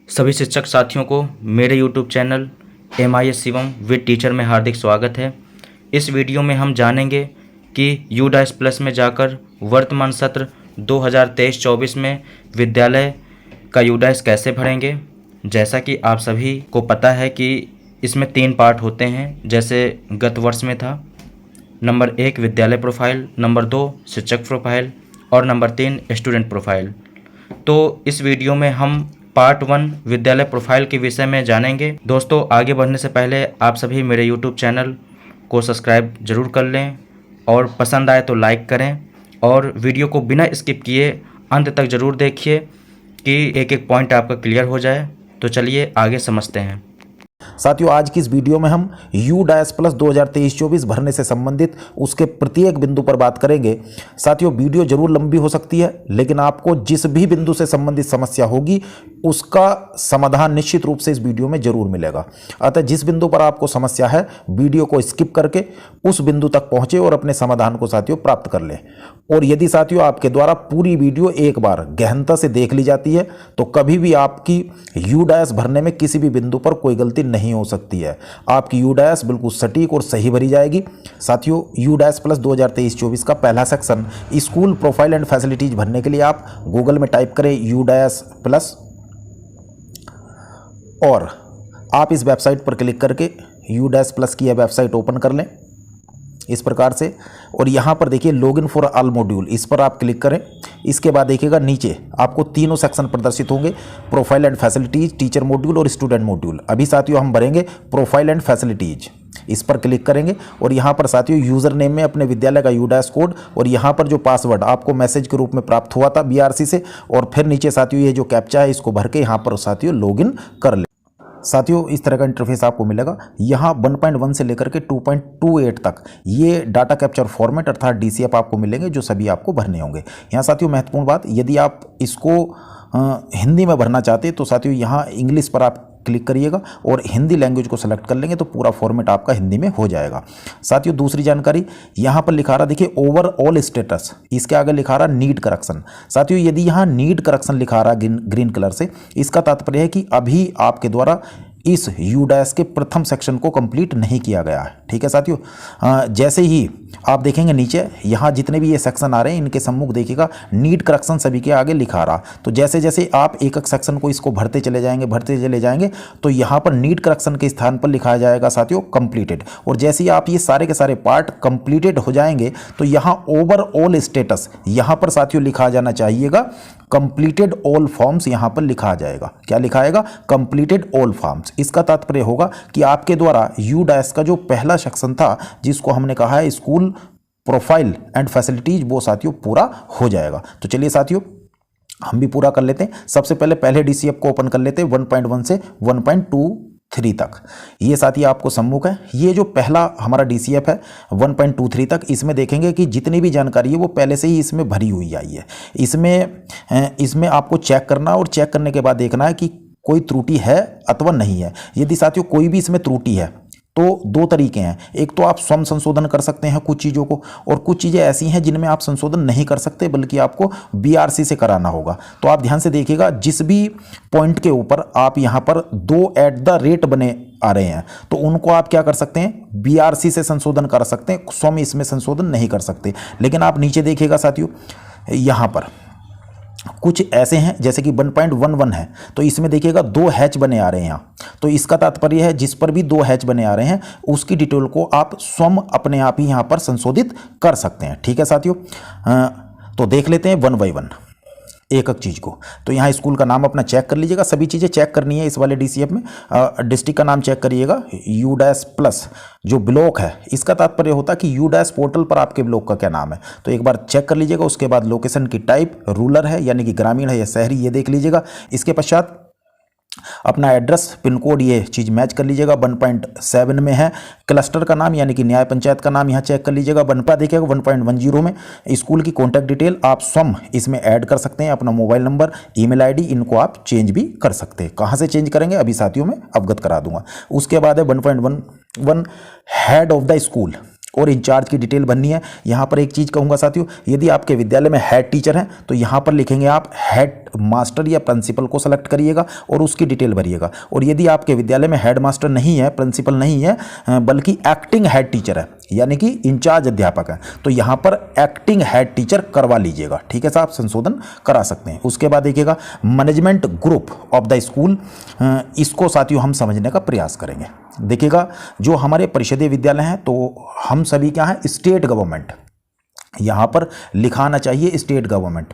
सभी शिक्षक साथियों को मेरे YouTube channel MIS Shivam with teacher में हार्दिक स्वागत है। इस वीडियो में हम जानेंगे कि UDAS प्लस में जाकर वर्तमान सत्र 2023-24 में विद्यालय का UDAS कैसे भरेंगे। जैसा कि आप सभी को पता है कि इसमें 3 पार्ट होते हैं, जैसे गत वर्ष में था। नंबर 1 विद्यालय प्रोफाइल, नंबर 2 शिक्षक प्रोफाइल और नंबर 3 स्टूडेंट प्रोफाइल। तो इस वीडियो में हम पार्ट 1 विद्यालय प्रोफाइल के विषय में जानेंगे। दोस्तों, आगे बढ़ने से पहले आप सभी मेरे यूट्यूब चैनल को सब्सक्राइब जरूर कर लें और पसंद आए तो लाइक करें और वीडियो को बिना स्किप किए अंत तक ज़रूर देखिए कि एक एक पॉइंट आपका क्लियर हो जाए। तो चलिए आगे समझते हैं। साथियों, आज की इस वीडियो में हम UDAS प्लस 2023-24 भरने से संबंधित उसके प्रत्येक बिंदु पर बात करेंगे। साथियों, वीडियो जरूर लंबी हो सकती है, लेकिन आपको जिस भी बिंदु से संबंधित समस्या होगी उसका समाधान निश्चित रूप से इस वीडियो में जरूर मिलेगा। अतः जिस बिंदु पर आपको समस्या है, वीडियो को स्किप करके उस बिंदु तक पहुंचे और अपने समाधान को साथियों प्राप्त कर लें। और यदि साथियों आपके द्वारा पूरी वीडियो एक बार गहनता से देख ली जाती है तो कभी भी आपकी UDAS भरने में किसी भी बिंदु पर कोई गलती नहीं हो सकती है। आपकी UDAS बिल्कुल सटीक और सही भरी जाएगी। साथियों, UDAS प्लस 2023-24 का पहला section school profile and facilities भरने के लिए आप गूगल में टाइप करें UDAS प्लस और आप इस वेबसाइट पर क्लिक करके UDAS प्लस की यह वेबसाइट ओपन कर लें इस प्रकार से। और यहाँ पर देखिए लॉगिन फॉर ऑल मॉड्यूल, इस पर आप क्लिक करें। इसके बाद देखिएगा नीचे आपको तीनों सेक्शन प्रदर्शित होंगे, profile and facilities, teacher module और स्टूडेंट मॉड्यूल। अभी साथियों हम भरेंगे प्रोफाइल एंड फैसिलिटीज, इस पर क्लिक करेंगे और यहाँ पर साथियों यूज़र नेम में अपने विद्यालय का UDAS कोड और यहाँ पर जो पासवर्ड आपको मैसेज के रूप में प्राप्त हुआ था BRC से, और फिर नीचे साथियों ये जो कैप्चा है इसको भर के यहाँ पर साथियों लॉगिन कर ले। साथियों, इस तरह का इंटरफेस आपको मिलेगा। यहाँ 1.1 से लेकर के 2.28 तक ये डाटा कैप्चर फॉर्मेट अर्थात DCF आपको मिलेंगे, जो सभी आपको भरने होंगे। यहाँ साथियों महत्वपूर्ण बात, यदि आप इसको हिंदी में भरना चाहते हैं तो साथियों यहाँ इंग्लिश पर आप क्लिक करिएगा और हिंदी लैंग्वेज को सेलेक्ट कर लेंगे तो पूरा फॉर्मेट आपका हिंदी में हो जाएगा। साथियों दूसरी जानकारी, यहाँ पर लिखा रहा देखिए ओवरऑल स्टेटस, इसके आगे लिखा रहा नीड करेक्शन। साथियों यदि यहाँ नीड करेक्शन लिखा रहा ग्रीन कलर से, इसका तात्पर्य है कि अभी आपके द्वारा इस UDAS के प्रथम सेक्शन को कंप्लीट नहीं किया गया है। ठीक है साथियों, जैसे ही आप देखेंगे नीचे यहाँ जितने भी ये सेक्शन आ रहे हैं इनके सम्मुख देखिएगा नीड करेक्शन सभी के आगे लिखा रहा। तो जैसे जैसे आप एक एक सेक्शन को इसको भरते चले जाएंगे तो यहाँ पर नीड करेक्शन के स्थान पर लिखा जाएगा साथियों कंप्लीटेड। और जैसे ही आप ये सारे के सारे पार्ट कंप्लीटेड हो जाएंगे तो यहाँ ओवरऑल स्टेटस यहाँ पर साथियों लिखा जाना चाहिएगा कंप्लीटेड ऑल फॉर्म्स, यहाँ पर लिखा जाएगा। क्या लिखा आएगा? Completed all forms. इसका तात्पर्य होगा कि आपके द्वारा UDAS का जो पहला सेक्शन था जिसको हमने कहा है स्कूल प्रोफाइल एंड फैसिलिटीज, वो साथियों पूरा हो जाएगा। तो चलिए साथियों हम भी पूरा कर लेते हैं। सबसे पहले DCF को ओपन कर लेते हैं 1.1 से 1.23 तक। ये साथी आपको सम्मुख है। ये जो पहला हमारा DCF है 1.23 तक, इसमें देखेंगे कि जितनी भी जानकारी है वो पहले से ही इसमें भरी हुई आई है। इसमें आपको चेक करना और चेक करने के बाद देखना है कि कोई त्रुटि है अथवा नहीं है। यदि साथियों कोई भी इसमें त्रुटि है तो 2 तरीके हैं। एक तो आप स्वयं संशोधन कर सकते हैं कुछ चीज़ों को, और कुछ चीज़ें ऐसी हैं जिनमें आप संशोधन नहीं कर सकते बल्कि आपको BRC से कराना होगा। तो आप ध्यान से देखिएगा, जिस भी पॉइंट के ऊपर आप यहाँ पर 2@ बने आ रहे हैं तो उनको आप क्या कर सकते हैं, BRC से संशोधन कर सकते हैं, स्वयं इसमें संशोधन नहीं कर सकते। लेकिन आप नीचे देखिएगा साथियों, यहाँ पर कुछ ऐसे हैं जैसे कि 1.11 है तो इसमें देखिएगा 2 हैच बने आ रहे हैं यहाँ। तो इसका तात्पर्य है जिस पर भी 2 हैच बने आ रहे हैं उसकी डिटेल को आप स्वयं अपने आप ही यहाँ पर संशोधित कर सकते हैं। ठीक है साथियों, तो देख लेते हैं 1 बाय 1 एक एक चीज़ को। तो यहाँ स्कूल का नाम अपना चेक कर लीजिएगा, सभी चीज़ें चेक करनी है इस वाले DCF में। डिस्ट्रिक्ट का नाम चेक करिएगा। UDAS प्लस जो ब्लॉक है इसका तात्पर्य होता है कि UDAS पोर्टल पर आपके ब्लॉक का क्या नाम है, तो एक बार चेक कर लीजिएगा। उसके बाद लोकेशन की टाइप रूरल है यानी कि ग्रामीण है या शहरी, ये देख लीजिएगा। इसके पश्चात अपना एड्रेस पिन कोड ये चीज़ मैच कर लीजिएगा। 1.7 में है क्लस्टर का नाम यानी कि न्याय पंचायत का नाम, यहाँ चेक कर लीजिएगा। बनपा देखिएगा 1.10 में स्कूल की कॉन्टैक्ट डिटेल आप स्वयं इसमें ऐड कर सकते हैं, अपना मोबाइल नंबर, ईमेल ID, इनको आप चेंज भी कर सकते हैं। कहाँ से चेंज करेंगे अभी साथियों में अवगत करा दूंगा। उसके बाद है 1.11 हेड ऑफ द स्कूल। और इंचार्ज की डिटेल भरनी है। यहाँ पर एक चीज़ कहूँगा साथियों, यदि आपके विद्यालय में हेड टीचर हैं तो यहाँ पर लिखेंगे आप हेड मास्टर या प्रिंसिपल को सेलेक्ट करिएगा और उसकी डिटेल भरिएगा। और यदि आपके विद्यालय में हेड मास्टर नहीं है, प्रिंसिपल नहीं है, बल्कि एक्टिंग हेड टीचर है यानी कि इंचार्ज अध्यापक है, तो यहाँ पर एक्टिंग हेड टीचर करवा लीजिएगा। ठीक है साहब, संशोधन करा सकते हैं। उसके बाद देखिएगा management group of the school, इसको साथियों हम समझने का प्रयास करेंगे। देखिएगा जो हमारे परिषदीय विद्यालय हैं तो हम सभी क्या हैं, स्टेट गवर्नमेंट, यहाँ पर लिखा आना चाहिए स्टेट गवर्नमेंट,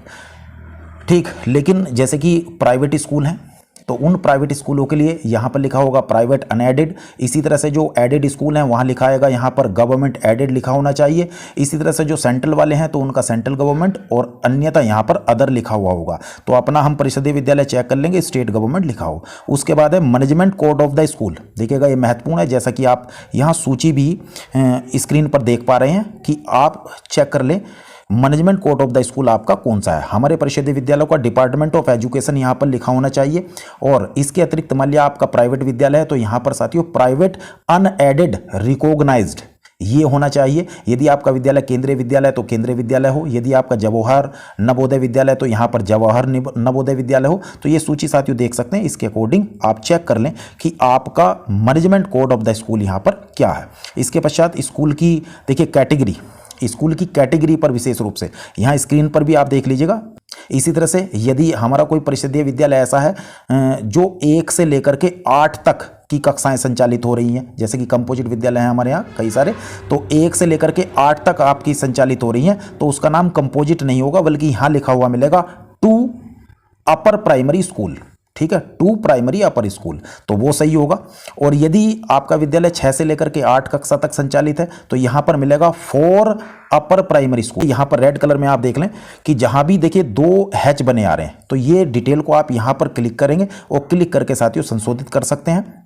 ठीक। लेकिन जैसे कि प्राइवेट स्कूल हैं तो उन प्राइवेट स्कूलों के लिए यहाँ पर लिखा होगा प्राइवेट अनएडेड। इसी तरह से जो एडेड स्कूल हैं वहाँ लिखा आएगा यहाँ पर गवर्नमेंट एडेड लिखा होना चाहिए। इसी तरह से जो सेंट्रल वाले हैं तो उनका सेंट्रल गवर्नमेंट, और अन्यथा यहाँ पर अदर लिखा हुआ होगा। तो अपना हम परिषदीय विद्यालय चेक कर लेंगे, स्टेट गवर्नमेंट लिखा हो। उसके बाद है management code of the school. देखिएगा ये महत्वपूर्ण है, जैसा कि आप यहाँ सूची भी स्क्रीन पर देख पा रहे हैं कि आप चेक कर लें management code of the school आपका कौन सा है। हमारे परिषदीय विद्यालय का डिपार्टमेंट ऑफ एजुकेशन यहाँ पर लिखा होना चाहिए। और इसके अतिरिक्त मान लिया आपका प्राइवेट विद्यालय है तो यहाँ पर साथियों प्राइवेट अनएडेड रिकॉग्नाइज्ड ये होना चाहिए। यदि आपका विद्यालय केंद्रीय विद्यालय तो केंद्रीय विद्यालय हो, यदि आपका जवाहर नवोदय विद्यालय तो यहाँ पर जवाहर नवोदय विद्यालय हो। तो ये सूची साथियों देख सकते हैं, इसके अकॉर्डिंग आप चेक कर लें कि आपका management code of the school यहाँ पर क्या है। इसके पश्चात स्कूल की देखिए कैटेगरी, स्कूल की कैटेगरी पर विशेष रूप से यहाँ स्क्रीन पर भी आप देख लीजिएगा। इसी तरह से यदि हमारा कोई परिषदीय विद्यालय ऐसा है जो 1 से लेकर के 8 तक की कक्षाएं संचालित हो रही हैं, जैसे कि कंपोजिट विद्यालय हैं हमारे यहाँ कई सारे, तो 1 से लेकर के 8 तक आपकी संचालित हो रही हैं, तो उसका नाम कंपोजिट नहीं होगा, बल्कि यहाँ लिखा हुआ मिलेगा 2 अपर प्राइमरी स्कूल। ठीक है, 2 प्राइमरी अपर स्कूल, तो वो सही होगा। और यदि आपका विद्यालय 6 से लेकर के 8 कक्षा तक संचालित है तो यहां पर मिलेगा 4 अपर प्राइमरी स्कूल। यहां पर रेड कलर में आप देख लें कि जहां भी देखिए 2 हैच बने आ रहे हैं, तो ये डिटेल को आप यहां पर क्लिक करेंगे और क्लिक करके साथियों संशोधित कर सकते हैं।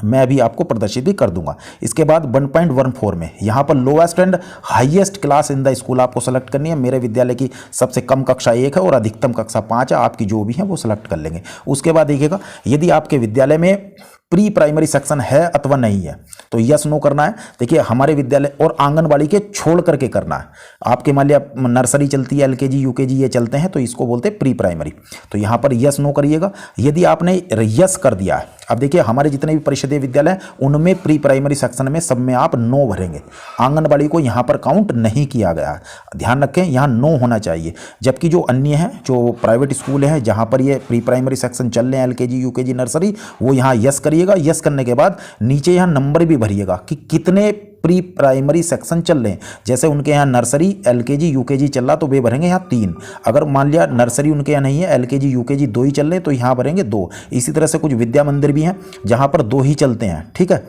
मैं अभी आपको प्रदर्शित भी कर दूंगा। इसके बाद 1.14 में यहाँ पर lowest and highest class in the school आपको सेलेक्ट करनी है। मेरे विद्यालय की सबसे कम कक्षा 1 है और अधिकतम कक्षा 5 है, आपकी जो भी है वो सिलेक्ट कर लेंगे। उसके बाद देखिएगा यदि आपके विद्यालय में प्री प्राइमरी सेक्शन है अथवा नहीं है तो यस नो करना है। देखिए हमारे विद्यालय और आंगनबाड़ी के छोड़ करके करना है। आपके मान लिया नर्सरी चलती है, एलकेजी यूकेजी ये चलते हैं, तो इसको बोलते हैं प्री प्राइमरी, तो यहाँ पर यस नो करिएगा। यदि आपने यस कर दिया है, अब देखिए हमारे जितने भी परिषदीय विद्यालय हैं उनमें प्री प्राइमरी सेक्शन में सब में आप नो भरेंगे, आंगनबाड़ी को यहाँ पर काउंट नहीं किया गया है, ध्यान रखें यहाँ नो होना चाहिए। जबकि जो अन्य हैं जो प्राइवेट स्कूल हैं जहाँ पर ये प्री प्राइमरी सेक्शन चल रहे हैं, एलकेजी यूकेजी नर्सरी, वो यहाँ यस करिएगा। यस करने के बाद नीचे यहाँ नंबर भी भरिएगा कि कितने प्री प्राइमरी सेक्शन चल रहे हैं। जैसे उनके यहाँ नर्सरी एलकेजी यूकेजी चल रहा तो वे भरेंगे यहाँ 3। अगर मान लिया नर्सरी उनके यहाँ नहीं है, एलकेजी यूकेजी 2 ही चल रहे हैं तो यहाँ भरेंगे 2। इसी तरह से कुछ विद्या मंदिर भी हैं जहाँ पर 2 ही चलते हैं, ठीक है,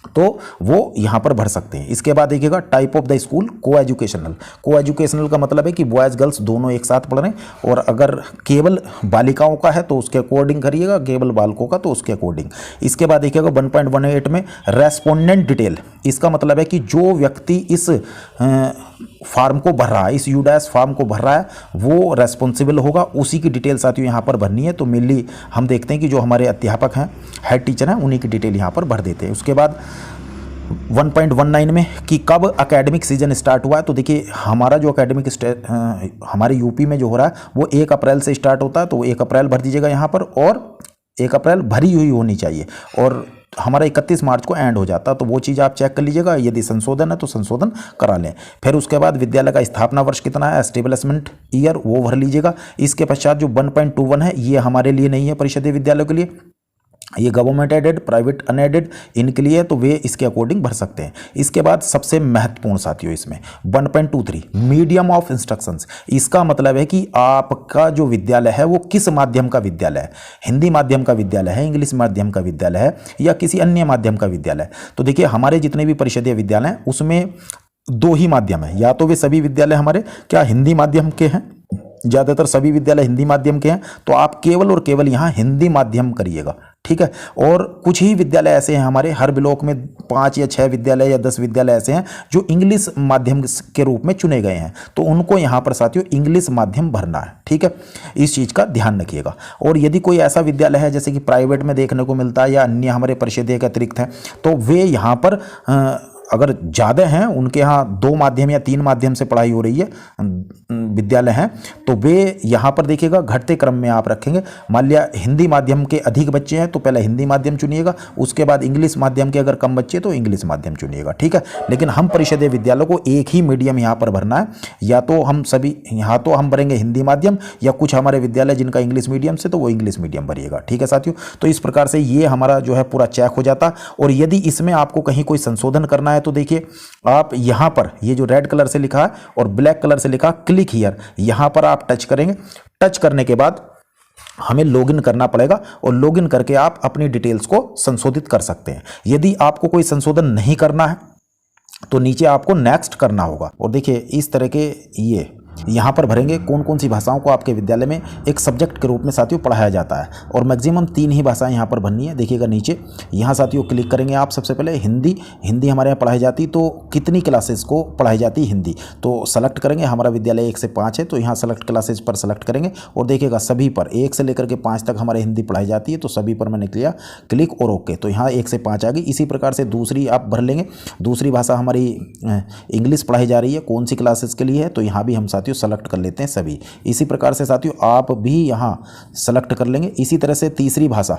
तो वो यहाँ पर भर सकते हैं। इसके बाद देखिएगा टाइप ऑफ द स्कूल को एजुकेशनल। को एजुकेशनल का मतलब है कि बॉयज़ गर्ल्स दोनों एक साथ पढ़ रहे हैं, और अगर केवल बालिकाओं का है तो उसके अकॉर्डिंग करिएगा, केवल बालकों का तो उसके अकॉर्डिंग। इसके बाद देखिएगा 1.18 में रेस्पोंडेंट डिटेल। इसका मतलब है कि जो व्यक्ति इस फॉर्म को भर रहा है, इस यूडैस फॉर्म को भर रहा है, वो रेस्पॉन्सिबल होगा, उसी की डिटेल साथियों यहाँ पर भरनी है। तो मेनली हम देखते हैं कि जो हमारे अध्यापक हैं, हेड टीचर हैं, उन्हीं की डिटेल यहाँ पर भर देते हैं। उसके बाद 1.19 में कि कब एकेडमिक सीजन स्टार्ट हुआ है, तो देखिए हमारा जो एकेडमिक हमारे यूपी में जो हो रहा है वो 1 अप्रैल से स्टार्ट होता है, तो 1 अप्रैल भर दीजिएगा यहाँ पर, और 1 अप्रैल भरी हुई होनी चाहिए, और हमारा 31 मार्च को एंड हो जाता है, तो वो चीज़ आप चेक कर लीजिएगा। यदि संशोधन है तो संशोधन करा लें। फिर उसके बाद विद्यालय का स्थापना वर्ष कितना है, एस्टेब्लिशमेंट ईयर, वो भर लीजिएगा। इसके पश्चात जो 1.21 है ये हमारे लिए नहीं है, परिषदीय विद्यालयों के लिए, ये गवर्नमेंट एडेड प्राइवेट अनएडेड इनके लिए, तो वे इसके अकॉर्डिंग भर सकते हैं। इसके बाद सबसे महत्वपूर्ण साथियों इसमें 1.23 मीडियम ऑफ इंस्ट्रक्शंस। इसका मतलब है कि आपका जो विद्यालय है वो किस माध्यम का विद्यालय है, हिंदी माध्यम का विद्यालय है, इंग्लिश माध्यम का विद्यालय है, या किसी अन्य माध्यम का विद्यालय है। तो देखिए हमारे जितने भी परिषदीय विद्यालय हैं उसमें 2 ही माध्यम है, या तो वे सभी विद्यालय हमारे क्या हिंदी माध्यम के हैं, ज़्यादातर सभी विद्यालय हिंदी माध्यम के हैं, तो आप केवल और केवल यहाँ हिंदी माध्यम करिएगा, ठीक है। और कुछ ही विद्यालय ऐसे हैं हमारे, हर ब्लॉक में 5 या 6 विद्यालय या 10 विद्यालय ऐसे हैं जो इंग्लिश माध्यम के रूप में चुने गए हैं, तो उनको यहाँ पर साथियों इंग्लिश माध्यम भरना है, ठीक है, इस चीज़ का ध्यान रखिएगा। और यदि कोई ऐसा विद्यालय है जैसे कि प्राइवेट में देखने को मिलता है या अन्य हमारे परिषदीय के अतिरिक्त हैं, तो वे यहाँ पर अगर ज़्यादा हैं, उनके यहाँ 2 माध्यम या 3 माध्यम से पढ़ाई हो रही है, विद्यालय हैं, तो वे यहाँ पर देखिएगा घटते क्रम में आप रखेंगे। मान लिया हिंदी माध्यम के अधिक बच्चे हैं तो पहले हिंदी माध्यम चुनिएगा, उसके बाद इंग्लिश माध्यम के अगर कम बच्चे तो इंग्लिश माध्यम चुनिएगा, ठीक है। लेकिन हम परिषदीय विद्यालय को एक ही मीडियम यहाँ पर भरना है, या तो हम सभी यहाँ तो हम भरेंगे हिंदी माध्यम, या कुछ हमारे विद्यालय जिनका इंग्लिश मीडियम से तो वो इंग्लिश मीडियम भरिएगा, ठीक है साथियों। तो इस प्रकार से ये हमारा जो है पूरा चेक हो जाता। और यदि इसमें आपको कहीं कोई संशोधन करना है तो देखिए आप यहाँ पर ये जो रेड कलर से लिखा है और ब्लैक कलर से लिखा क्लिक हियर, यहाँ पर आप टच करेंगे। टच करने के बाद हमें लॉगिन करना पड़ेगा और लॉगिन करके आप अपनी डिटेल्स को संशोधित कर सकते हैं। यदि आपको कोई संशोधन नहीं करना है तो नीचे आपको नेक्स्ट करना होगा। और देखिए इस तरह के ये यहाँ पर भरेंगे कौन कौन सी भाषाओं को आपके विद्यालय में एक सब्जेक्ट के रूप में साथियों पढ़ाया जाता है, और मैक्सिमम 3 ही भाषाएं यहाँ पर भरनी है। देखिएगा नीचे यहाँ साथियों क्लिक करेंगे आप। सबसे पहले हिंदी हमारे यहाँ पढ़ाई जाती, तो कितनी क्लासेस को पढ़ाई जाती हिंदी, तो सेलेक्ट करेंगे। हमारा विद्यालय 1 से 5 है तो यहाँ सेलेक्ट क्लासेज पर सेलेक्ट करेंगे और देखिएगा सभी पर 1 से लेकर के 5 तक हमारे हिंदी पढ़ाई जाती है, तो सभी पर मैंने किया क्लिक और ओके, तो यहाँ 1 से 5 आ गई। इसी प्रकार से दूसरी आप भर लेंगे, दूसरी भाषा हमारी इंग्लिश पढ़ाई जा रही है, कौन सी क्लासेस के लिए है, तो यहाँ भी हम साथियों सेलेक्ट कर लेते हैं सभी। इसी प्रकार से साथियों आप भी यहाँ सेलेक्ट कर लेंगे। इसी तरह से तीसरी भाषा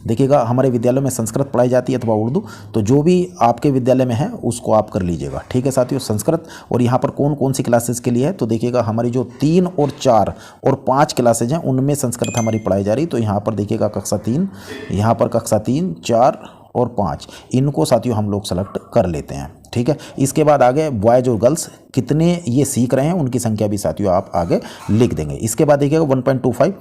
देखिएगा हमारे विद्यालय में संस्कृत पढ़ाई जाती है अथवा उर्दू, तो जो भी आपके विद्यालय में है उसको आप कर लीजिएगा, ठीक है साथियों, संस्कृत। और यहाँ पर कौन कौन सी क्लासेस के लिए है, तो देखिएगा हमारी जो 3 और 4 और 5 क्लासेज हैं उनमें संस्कृत हमारी पढ़ाई जा रही, तो यहाँ पर देखिएगा कक्षा 3, यहाँ पर कक्षा 3, 4 और 5 इनको साथियों हम लोग सेलेक्ट कर लेते हैं, ठीक है। इसके बाद आगे बॉयज और गर्ल्स कितने ये सीख रहे हैं उनकी संख्या भी साथियों आप आगे लिख देंगे। इसके बाद देखिएगा 1.25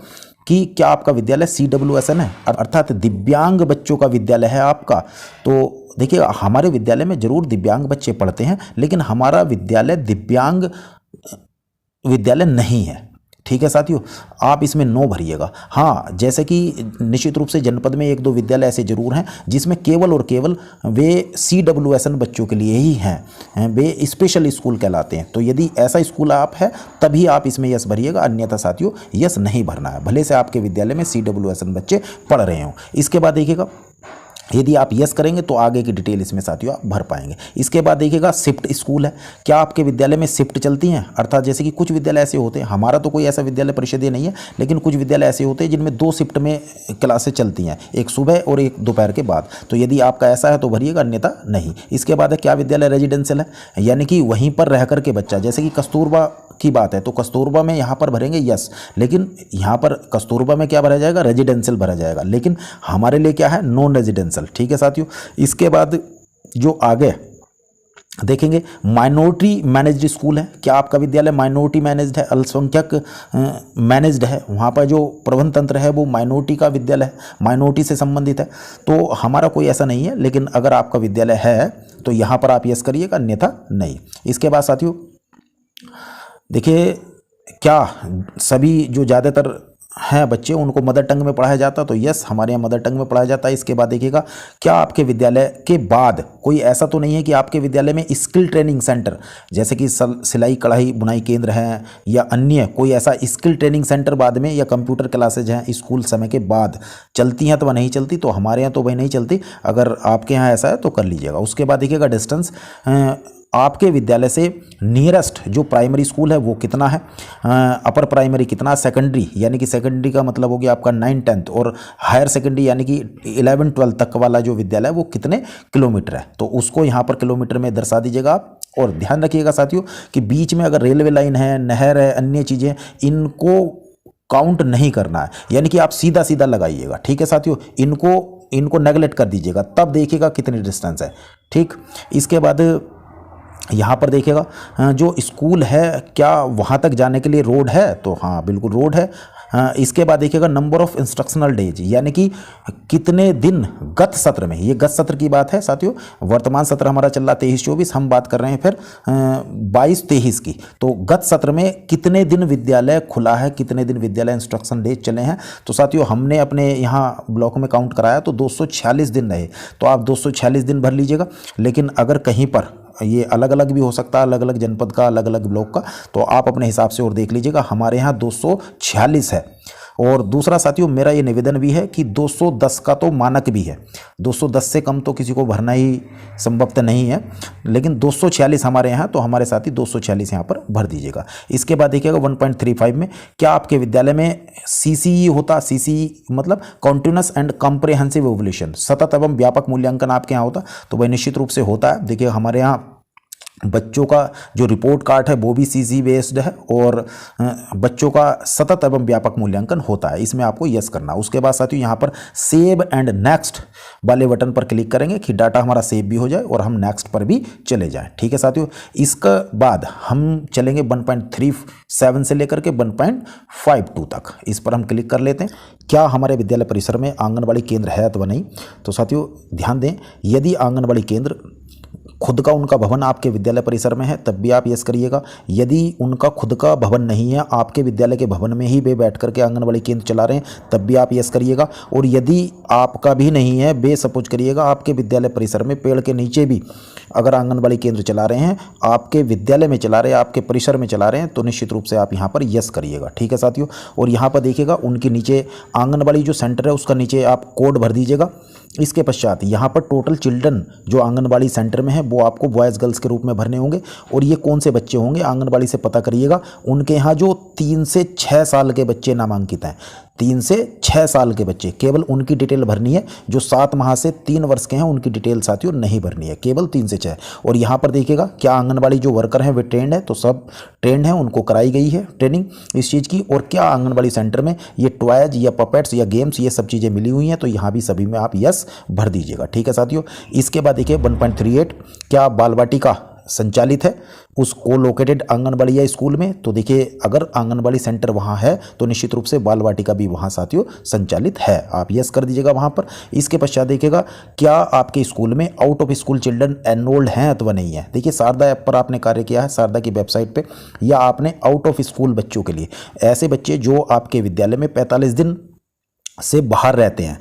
कि क्या आपका विद्यालय CWSN है, अर्थात दिव्यांग बच्चों का विद्यालय है आपका। तो देखिएगा हमारे विद्यालय में जरूर दिव्यांग बच्चे पढ़ते हैं, लेकिन हमारा विद्यालय दिव्यांग विद्यालय नहीं है, ठीक है साथियों। आप इसमें नो भरिएगा। हाँ, जैसे कि निश्चित रूप से जनपद में 1-2 विद्यालय ऐसे जरूर हैं जिसमें केवल और केवल वे CWSN बच्चों के लिए ही हैं, वे स्पेशल स्कूल कहलाते हैं। तो यदि ऐसा स्कूल आप है तभी आप इसमें यस भरिएगा, अन्यथा साथियों यस नहीं भरना है, भले से आपके विद्यालय में CWSN बच्चे पढ़ रहे हों। इसके बाद देखिएगा यदि आप यस करेंगे तो आगे की डिटेल इसमें साथियों आप भर पाएंगे। इसके बाद देखिएगा शिफ्ट स्कूल है, क्या आपके विद्यालय में शिफ्ट चलती हैं, अर्थात जैसे कि कुछ विद्यालय ऐसे होते हैं, हमारा तो कोई ऐसा विद्यालय परिषदीय नहीं है, लेकिन कुछ विद्यालय ऐसे होते हैं जिनमें 2 शिफ्ट में क्लासें चलती हैं, एक सुबह और एक दोपहर के बाद। तो यदि आपका ऐसा है तो भरिएगा, अन्यथा नहीं। इसके बाद है क्या विद्यालय रेजिडेंशियल है, यानी कि वहीं पर रह करके बच्चा, जैसे कि कस्तूरबा की बात है तो कस्तूरबा में यहाँ पर भरेंगे यस, लेकिन यहाँ पर कस्तूरबा में क्या भरा जाएगा, रेजिडेंशियल भरा जाएगा, लेकिन हमारे लिए क्या है, नॉन रेजिडेंशियल, ठीक है साथियों। इसके बाद जो आगे देखेंगे माइनॉरिटी मैनेज्ड स्कूल है, क्या आपका विद्यालय माइनॉरिटी मैनेज्ड है, अल्पसंख्यक मैनेज्ड है, वहाँ पर जो प्रबंध तंत्र है वो माइनॉरिटी का विद्यालय है, माइनॉरिटी से संबंधित है। तो हमारा कोई ऐसा नहीं है, लेकिन अगर आपका विद्यालय है तो यहाँ पर आप यस करिएगा, अन्यथा नहीं। इसके बाद साथियों देखिए क्या सभी जो ज़्यादातर हैं बच्चे उनको मदर टंग में पढ़ाया जाता, तो यस हमारे यहाँ मदर टंग में पढ़ाया जाता है। इसके बाद देखिएगा क्या आपके विद्यालय के बाद कोई ऐसा तो नहीं है कि आपके विद्यालय में स्किल ट्रेनिंग सेंटर जैसे कि सिलाई कढ़ाई बुनाई केंद्र हैं या अन्य कोई ऐसा स्किल ट्रेनिंग सेंटर बाद में, या कंप्यूटर क्लासेज हैं स्कूल समय के बाद चलती हैं तो वह नहीं चलती, तो हमारे यहाँ तो वही नहीं चलती। अगर आपके यहाँ ऐसा है तो कर लीजिएगा। उसके बाद देखिएगा डिस्टेंस, आपके विद्यालय से नियरेस्ट जो प्राइमरी स्कूल है वो कितना है, अपर प्राइमरी कितना, सेकेंडरी यानी कि सेकेंडरी का मतलब हो गया आपका 9-10 और हायर सेकेंडरी यानी कि 11-12 तक वाला जो विद्यालय है वो कितने किलोमीटर है, तो उसको यहाँ पर किलोमीटर में दर्शा दीजिएगा आप। और ध्यान रखिएगा साथियों कि बीच में अगर रेलवे लाइन है, नहर है, अन्य चीज़ें, इनको काउंट नहीं करना है, यानी कि आप सीधा सीधा लगाइएगा, ठीक है साथियों। इनको नेगलेक्ट कर दीजिएगा, तब देखिएगा कितनी डिस्टेंस है, ठीक। इसके बाद यहाँ पर देखिएगा जो स्कूल है क्या वहाँ तक जाने के लिए रोड है, तो हाँ बिल्कुल रोड है। इसके बाद देखिएगा नंबर ऑफ इंस्ट्रक्शनल डेज, यानी कि कितने दिन गत सत्र में, ये गत सत्र की बात है साथियों, वर्तमान सत्र हमारा चल रहा 23-24, हम बात कर रहे हैं फिर 22-23 की। तो गत सत्र में कितने दिन विद्यालय खुला है, कितने दिन विद्यालय इंस्ट्रक्शन डेज चले हैं, तो साथियों हमने अपने यहाँ ब्लॉक में काउंट कराया तो 246 दिन रहे, तो आप 246 दिन भर लीजिएगा। लेकिन अगर कहीं पर ये अलग अलग भी हो सकता है, अलग अलग जनपद का, अलग अलग ब्लॉक का, तो आप अपने हिसाब से और देख लीजिएगा। हमारे यहाँ 246 है। और दूसरा साथियों मेरा ये निवेदन भी है कि 210 का तो मानक भी है, 210 से कम तो किसी को भरना ही संभवतः नहीं है, लेकिन 246 हमारे यहाँ, तो हमारे साथी 246 यहाँ पर भर दीजिएगा। इसके बाद देखिएगा 1.35 में क्या आपके विद्यालय में CCE होता, CCE मतलब कॉन्टिन्यूस एंड कॉम्प्रिहेंसिव इवोल्यूशन, सतत एवं व्यापक मूल्यांकन आपके यहाँ होता, तो वह निश्चित रूप से होता है। देखिए हमारे यहाँ बच्चों का जो रिपोर्ट कार्ड है वो भी CC बेस्ड है और बच्चों का सतत एवं व्यापक मूल्यांकन होता है, इसमें आपको यस करना। उसके बाद साथियों यहाँ पर सेव एंड नेक्स्ट वाले बटन पर क्लिक करेंगे कि डाटा हमारा सेव भी हो जाए और हम नेक्स्ट पर भी चले जाएं। ठीक है साथियों, इसके बाद हम चलेंगे 1.37 से लेकर के 1.52 तक, इस पर हम क्लिक कर लेते हैं। क्या हमारे विद्यालय परिसर में आंगनबाड़ी केंद्र है अथवा नहीं, तो साथियों ध्यान दें, यदि आंगनबाड़ी केंद्र खुद का उनका भवन आपके विद्यालय परिसर में है तब भी आप यस करिएगा। यदि उनका खुद का भवन नहीं है, आपके विद्यालय के भवन में ही वे बैठ करके आंगनबाड़ी केंद्र चला रहे हैं तब भी आप यस करिएगा। और यदि आपका भी नहीं है, बे सपोज करिएगा आपके विद्यालय परिसर में पेड़ के नीचे भी अगर आंगनबाड़ी केंद्र चला रहे हैं, आपके विद्यालय में चला रहे हैं, आपके परिसर में चला रहे हैं, तो निश्चित रूप से आप यहाँ पर यस करिएगा। ठीक है साथियों, और यहाँ पर देखिएगा उनके नीचे आंगनबाड़ी जो सेंटर है उसका नीचे आप कोड भर दीजिएगा। इसके पश्चात यहाँ पर टोटल चिल्ड्रन जो आंगनबाड़ी सेंटर में है वो आपको बॉयज़ गर्ल्स के रूप में भरने होंगे। और ये कौन से बच्चे होंगे आंगनबाड़ी से पता करिएगा। उनके यहाँ जो 3 से 6 साल के बच्चे नामांकित हैं, 3 से 6 साल के बच्चे, केवल उनकी डिटेल भरनी है। जो 7 माह से 3 वर्ष के हैं उनकी डिटेल साथियों नहीं भरनी है, केवल 3 से 6। और यहाँ पर देखिएगा क्या आंगनबाड़ी जो वर्कर हैं वे ट्रेंड है, तो सब ट्रेंड हैं, उनको कराई गई है ट्रेनिंग इस चीज़ की। और क्या आंगनबाड़ी सेंटर में ये टॉयज या पपेट्स या गेम्स ये सब चीज़ें मिली हुई हैं, तो यहाँ भी सभी में आप यस भर दीजिएगा। ठीक है साथियों, इसके बाद देखिए 1.38 क्या बाल वाटिका संचालित है उस को लोकेटेड आंगनबाड़ी या स्कूल में, तो देखिए अगर आंगनबाड़ी सेंटर वहाँ है तो निश्चित रूप से बाल वाटिका भी वहाँ साथियों संचालित है, आप यस कर दीजिएगा वहाँ पर। इसके पश्चात देखिएगा क्या आपके स्कूल में out of school children enrolled हैं अथवा नहीं है। देखिए शारदा ऐप पर आपने कार्य किया है, शारदा की वेबसाइट पे, या आपने आउट ऑफ स्कूल बच्चों के लिए, ऐसे बच्चे जो आपके विद्यालय में 45 दिन से बाहर रहते हैं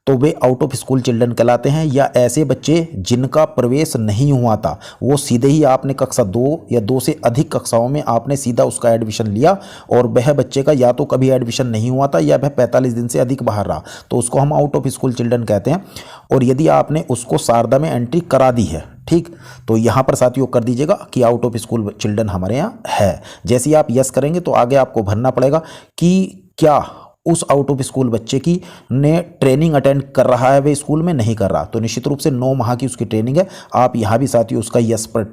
तो way out of school children कहलाते हैं। या ऐसे बच्चे जिनका प्रवेश नहीं हुआ था, वो सीधे ही आपने कक्षा 2 या 2 से अधिक कक्षाओं में आपने सीधा उसका एडमिशन लिया और वह बच्चे का या तो कभी एडमिशन नहीं हुआ था या वह 45 दिन से अधिक बाहर रहा, तो उसको हम आउट ऑफ स्कूल चिल्ड्रन कहते हैं। और यदि आपने उसको शारदा में एंट्री करा दी है, ठीक, तो यहाँ पर साथियों कर दीजिएगा कि आउट ऑफ स्कूल चिल्ड्रन हमारे यहाँ है। जैसे ही आप यस करेंगे तो आगे आपको भरना पड़ेगा कि क्या उस आउट ऑफ स्कूल बच्चे की ने ट्रेनिंग अटेंड कर रहा है, वे स्कूल में नहीं कर रहा, तो निश्चित रूप से 9 माह की उसकी ट्रेनिंग है। आप यहाँ भी साथियों उसका यस पर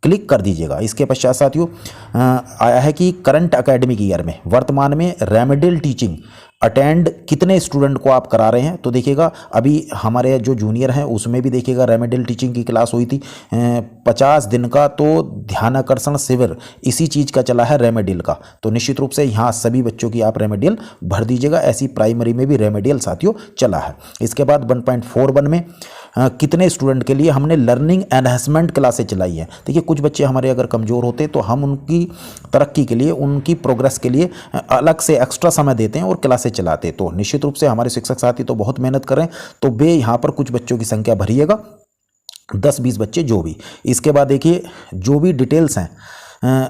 क्लिक कर दीजिएगा। इसके पश्चात साथियों आया है कि करंट एकेडमिक ईयर में वर्तमान में रेमेडियल टीचिंग अटेंड कितने स्टूडेंट को आप करा रहे हैं, तो देखिएगा अभी हमारे जो जूनियर हैं उसमें भी देखिएगा रेमेडियल टीचिंग की क्लास हुई थी 50 दिन का, तो ध्यानाकर्षण शिविर इसी चीज़ का चला है रेमेडियल का, तो निश्चित रूप से यहाँ सभी बच्चों की आप रेमेडियल भर दीजिएगा। ऐसी प्राइमरी में भी रेमेडियल साथियों चला है। इसके बाद 1.41 में कितने स्टूडेंट के लिए हमने लर्निंग एनहेंसमेंट क्लासेस चलाई है। देखिए कुछ बच्चे हमारे अगर कमज़ोर होते तो हम उनकी तरक्की के लिए, उनकी प्रोग्रेस के लिए अलग से एक्स्ट्रा समय देते हैं और क्लासेस चलाते, तो निश्चित रूप से हमारे शिक्षक साथी तो बहुत मेहनत करें, तो वे यहाँ पर कुछ बच्चों की संख्या भरिएगा, 10-20 बच्चे जो भी। इसके बाद देखिए जो भी डिटेल्स हैं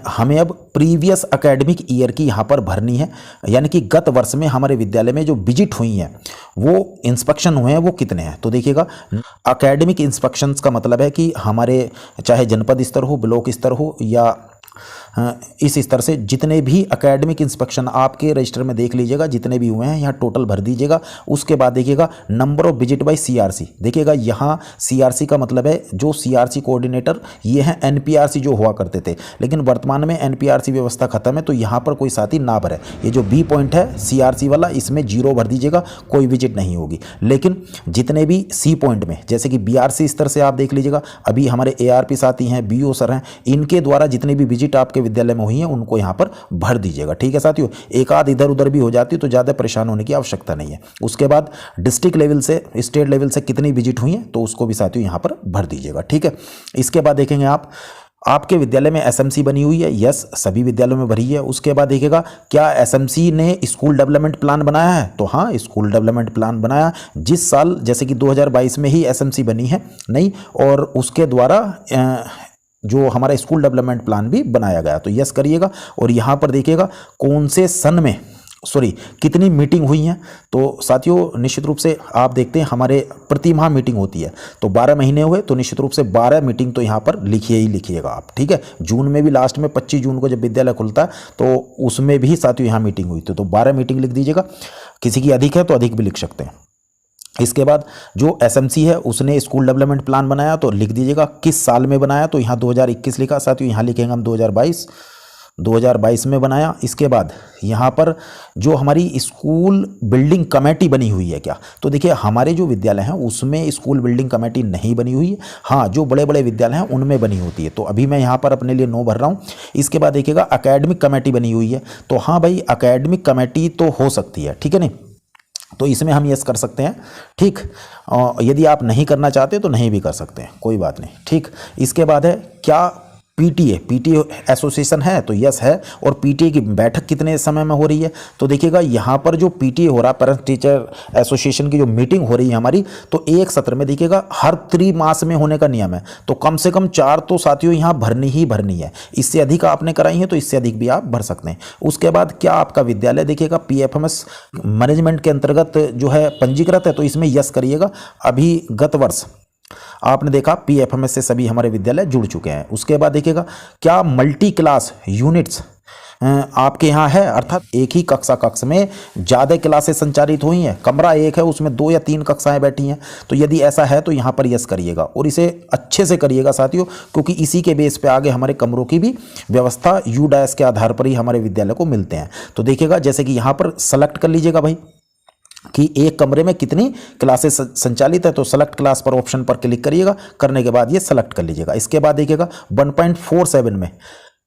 हमें अब प्रीवियस एकेडमिक ईयर की यहाँ पर भरनी है, यानी कि गत वर्ष में हमारे विद्यालय में जो विजिट हुई हैं, वो इंस्पेक्शन हुए हैं वो कितने हैं। तो देखिएगा एकेडमिक इंस्पेक्शंस का मतलब है कि हमारे चाहे जनपद स्तर हो, ब्लॉक स्तर हो या इस स्तर से जितने भी एकेडमिक इंस्पेक्शन आपके रजिस्टर में देख लीजिएगा, जितने भी हुए हैं यहाँ टोटल भर दीजिएगा। उसके बाद देखिएगा number of visit bye CRC, देखिएगा यहाँ CRC का मतलब है जो CRC कोऑर्डिनेटर, ये हैं NPRC जो हुआ करते थे, लेकिन वर्तमान में NPRC व्यवस्था खत्म है, तो यहाँ पर कोई साथी ना भरे। ये जो B पॉइंट है CRC वाला, इसमें 0 भर दीजिएगा, कोई विजिट नहीं होगी। लेकिन जितने भी C पॉइंट में, जैसे कि BRC स्तर से आप देख लीजिएगा, अभी हमारे ARP साथी हैं, BO सर हैं, इनके द्वारा जितने भी विजिट आपके विद्यालय में हुई है उनको यहाँ पर भर दीजिएगा। ठीक है साथियों, एक आध इधर उधर भी हो जाती तो ज़्यादा परेशान होने की आवश्यकता नहीं है। उसके बाद डिस्ट्रिक्ट लेवल से, स्टेट लेवल से कितनी विजिट हुई है तो उसको भी साथियों यहाँ पर भर दीजिएगा। ठीक है, इसके बाद देखेंगे आपके विद्यालय में SMC बनी हुई है, यस सभी विद्यालयों में भरी है। उसके बाद देखिएगा क्या SMC ने स्कूल डेवलपमेंट प्लान बनाया है, तो हाँ स्कूल डेवलपमेंट प्लान बनाया जिस साल, जैसे कि 2022 में ही SMC बनी है नहीं, और उसके द्वारा जो हमारा स्कूल डेवलपमेंट प्लान भी बनाया गया। तो यस करिएगा और यहाँ पर देखिएगा कौन से सन में कितनी मीटिंग हुई हैं। तो साथियों निश्चित रूप से आप देखते हैं हमारे प्रति माह मीटिंग होती है, तो 12 महीने हुए तो निश्चित रूप से 12 मीटिंग तो यहाँ पर लिखिए ही लिखिएगा आप, ठीक है। जून में भी लास्ट में 25 जून को जब विद्यालय खुलता है तो उसमें भी साथियों यहाँ मीटिंग हुई थी, तो 12 मीटिंग लिख दीजिएगा। किसी की अधिक है तो अधिक भी लिख सकते हैं। इसके बाद जो एसएमसी है उसने स्कूल डेवलपमेंट प्लान बनाया तो लिख दीजिएगा किस साल में बनाया, तो यहाँ 2021 लिखा साथियों, यहाँ लिखेंगे हम 2022 में बनाया। इसके बाद यहाँ पर जो हमारी स्कूल बिल्डिंग कमेटी बनी हुई है क्या, तो देखिए हमारे जो विद्यालय हैं उसमें स्कूल बिल्डिंग कमेटी नहीं बनी हुई है, हाँ जो बड़े बड़े विद्यालय हैं उनमें बनी होती है, तो अभी मैं यहाँ पर अपने लिए नो भर रहा हूँ। इसके बाद देखिएगा एकेडमिक कमेटी बनी हुई है, तो हाँ भाई एकेडमिक कमेटी तो हो सकती है, ठीक है नहीं, तो इसमें हम यस कर सकते हैं, ठीक। यदि आप नहीं करना चाहते तो नहीं भी कर सकते हैं, कोई बात नहीं, ठीक। इसके बाद है क्या पीटीए एसोसिएशन है, तो यस है। और पीटीए की बैठक कितने समय में हो रही है, तो देखिएगा यहाँ पर जो पीटीए हो रहा है पेरेंट्स टीचर एसोसिएशन की जो मीटिंग हो रही है हमारी, तो एक सत्र में देखिएगा हर त्रिमास में होने का नियम है, तो कम से कम 4 तो साथियों यहाँ भरनी ही भरनी है। इससे अधिक आपने कराई है तो इससे अधिक भी आप भर सकते हैं। उसके बाद क्या आपका विद्यालय देखिएगा पीएफएमएस मैनेजमेंट के अंतर्गत जो है पंजीकृत है, तो इसमें यस करिएगा। अभी गत वर्ष आपने देखा पीएफएमएस से सभी हमारे विद्यालय जुड़ चुके हैं। उसके बाद देखिएगा क्या मल्टी क्लास यूनिट्स आपके यहाँ है, अर्थात एक ही कक्ष में ज़्यादा क्लासेस संचालित हुई हैं, कमरा एक है उसमें 2 या 3 कक्षाएं बैठी हैं, तो यदि ऐसा है तो यहाँ पर यस करिएगा और इसे अच्छे से करिएगा साथियों, क्योंकि इसी के बेस पे आगे हमारे कमरों की भी व्यवस्था यूडाइस के आधार पर ही हमारे विद्यालय को मिलते हैं। तो देखिएगा जैसे कि यहाँ पर सेलेक्ट कर लीजिएगा भाई कि एक कमरे में कितनी क्लासेस संचालित है, तो सेलेक्ट क्लास पर ऑप्शन पर क्लिक करिएगा, करने के बाद ये सेलेक्ट कर लीजिएगा। इसके बाद देखिएगा 1.47 में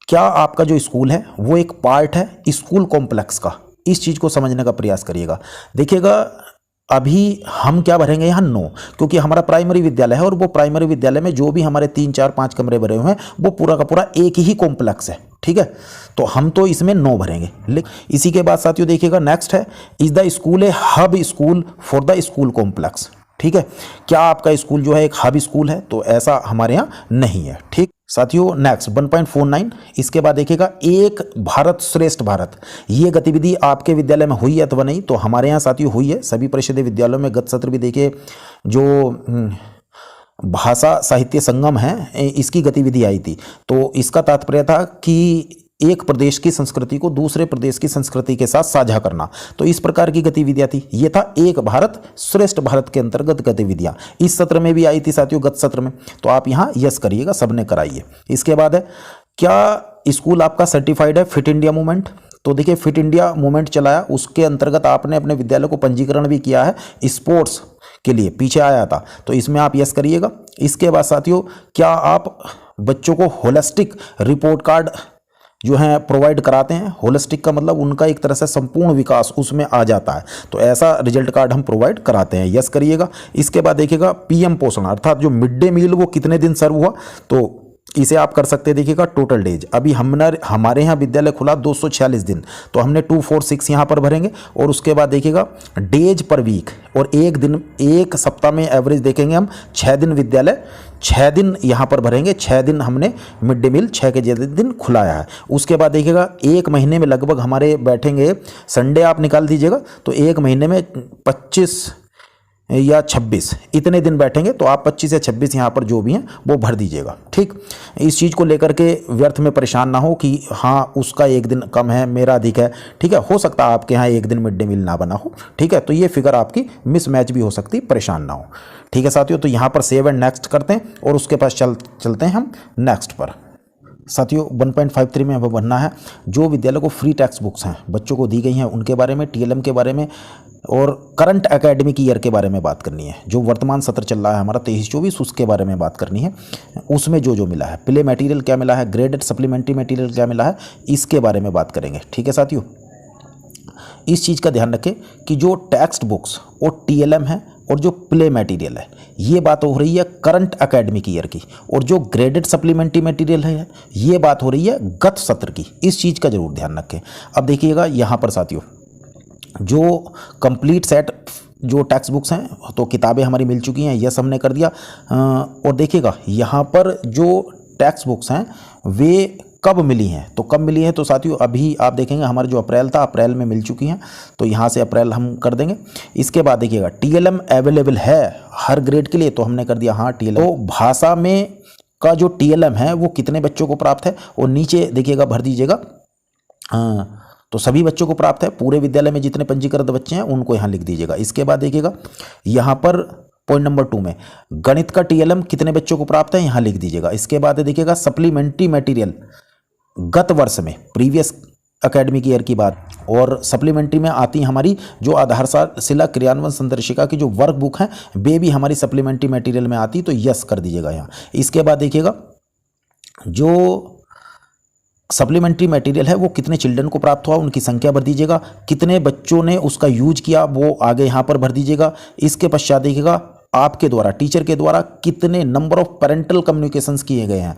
क्या आपका जो स्कूल है वो एक पार्ट है स्कूल कॉम्प्लेक्स का, इस चीज़ को समझने का प्रयास करिएगा। देखिएगा अभी हम क्या भरेंगे यहाँ नो, क्योंकि हमारा प्राइमरी विद्यालय है और वो प्राइमरी विद्यालय में जो भी हमारे 3, 4, 5 कमरे भरे हुए हैं वो पूरा का पूरा एक ही कॉम्प्लेक्स है, ठीक है, तो हम तो इसमें नो भरेंगे। लेकिन इसी के बाद साथियों देखिएगा नेक्स्ट है is the school A hub school for the school complex, ठीक है। क्या आपका स्कूल जो है एक हब स्कूल है, तो ऐसा हमारे यहाँ नहीं है, ठीक साथियों। नेक्स्ट 1.49 इसके बाद देखिएगा एक भारत श्रेष्ठ भारत, ये गतिविधि आपके विद्यालय में हुई है अथवा नहीं, तो हमारे यहाँ साथियों हुई है। सभी परिषदीय विद्यालयों में गत सत्र भी देखिए जो भाषा साहित्य संगम है इसकी गतिविधि आई थी, तो इसका तात्पर्य था कि एक प्रदेश की संस्कृति को दूसरे प्रदेश की संस्कृति के साथ साझा करना, तो इस प्रकार की गतिविधियां थी। ये था एक भारत श्रेष्ठ भारत के अंतर्गत गतिविधियां, इस सत्र में भी आई थी साथियों गत सत्र में, तो आप यहाँ यस करिएगा, सबने कराइए। इसके बाद है क्या स्कूल आपका सर्टिफाइड है फिट इंडिया मूवमेंट, तो देखिए फिट इंडिया मूवमेंट चलाया उसके अंतर्गत आपने अपने विद्यालय को पंजीकरण भी किया है स्पोर्ट्स के लिए, पीछे आया था, तो इसमें आप यस करिएगा। इसके बाद साथियों क्या आप बच्चों को होलिस्टिक रिपोर्ट कार्ड जो है प्रोवाइड कराते हैं, होलिस्टिक का मतलब उनका एक तरह से संपूर्ण विकास उसमें आ जाता है, तो ऐसा रिजल्ट कार्ड हम प्रोवाइड कराते हैं, यस करिएगा। इसके बाद देखिएगा पीएम पोषण अर्थात जो मिड डे मील वो कितने दिन सर्व हुआ, तो इसे आप कर सकते हैं। देखिएगा टोटल डेज, अभी हमारे यहाँ विद्यालय खुला 246 दिन, तो हमने 246 यहाँ पर भरेंगे। और उसके बाद देखिएगा डेज पर वीक, और एक दिन एक सप्ताह में एवरेज देखेंगे हम 6 दिन विद्यालय 6 दिन यहाँ पर भरेंगे, 6 दिन हमने मिड डे मील 6 के दिन खुलाया है। उसके बाद देखिएगा एक महीने में लगभग हमारे बैठेंगे, संडे आप निकाल दीजिएगा तो एक महीने में 25 या 26 इतने दिन बैठेंगे, तो आप 25 या 26 यहाँ पर जो भी हैं वो भर दीजिएगा, ठीक। इस चीज़ को लेकर के व्यर्थ में परेशान ना हो कि हाँ उसका एक दिन कम है मेरा अधिक है, ठीक है, हो सकता है आपके यहाँ एक दिन मिड डे मील ना बना हो, ठीक है, तो ये फिगर आपकी मिसमैच भी हो सकती, परेशान ना हो, ठीक है साथियों। तो यहाँ पर सेव एंड नेक्स्ट करते हैं और उसके पास चलते हैं हम नेक्स्ट पर। साथियों 1.53 में हमें बनना है जो विद्यालय को फ्री टेक्स्ट बुक्स हैं बच्चों को दी गई हैं उनके बारे में, टीएलएम के बारे में और करंट एकेडमिक ईयर के बारे में बात करनी है। जो वर्तमान सत्र चल रहा है हमारा 23-24 उसके बारे में बात करनी है, उसमें जो मिला है, प्ले मटेरियल क्या मिला है, ग्रेडेड सप्लीमेंट्री मटेरियल क्या मिला है, इसके बारे में बात करेंगे, ठीक है साथियों। इस चीज़ का ध्यान रखें कि जो टेक्स्ट बुक्स और टीएलएम है और जो प्ले मटेरियल है ये बात हो रही है करंट एकेडमिक ईयर की, और जो ग्रेडेड सप्लीमेंट्री मटेरियल है ये बात हो रही है गत सत्र की, इस चीज़ का जरूर ध्यान रखें। अब देखिएगा यहाँ पर साथियों जो कंप्लीट सेट जो टेक्स्ट बुक्स हैं तो किताबें हमारी मिल चुकी हैं, यस हमने कर दिया। और देखिएगा यहाँ पर जो टेक्स्ट बुक्स हैं वे कब मिली हैं, तो कब मिली हैं तो साथियों अभी आप देखेंगे हमारा जो अप्रैल था, अप्रैल में मिल चुकी हैं, तो यहाँ से अप्रैल हम कर देंगे। इसके बाद देखिएगा टीएलएम अवेलेबल है हर ग्रेड के लिए, तो हमने कर दिया हाँ टीएलएम। तो भाषा में का जो टीएलएम है वो कितने बच्चों को प्राप्त है, और नीचे देखिएगा भर दीजिएगा तो सभी बच्चों को प्राप्त है, पूरे विद्यालय में जितने पंजीकृत बच्चे हैं उनको यहाँ लिख दीजिएगा। इसके बाद देखिएगा यहाँ पर पॉइंट नंबर 2 में गणित का टीएलएम कितने बच्चों को प्राप्त है, यहाँ लिख दीजिएगा। इसके बाद देखिएगा सप्लीमेंट्री मटेरियल गत वर्ष में, प्रीवियस एकेडमिक ईयर की बात, और सप्लीमेंट्री में आती हमारी जो आधारशिला क्रियान्वयन संदर्शिका की जो वर्क बुक है वे भी हमारी सप्लीमेंट्री मटेरियल में आती, तो यस कर दीजिएगा यहाँ। इसके बाद देखिएगा जो सप्लीमेंट्री मटेरियल है वो कितने चिल्ड्रन को प्राप्त हुआ उनकी संख्या भर दीजिएगा, कितने बच्चों ने उसका यूज किया वो आगे यहाँ पर भर दीजिएगा। इसके पश्चात देखिएगा आपके द्वारा, टीचर के द्वारा कितने नंबर ऑफ पेरेंटल कम्युनिकेशंस किए गए हैं,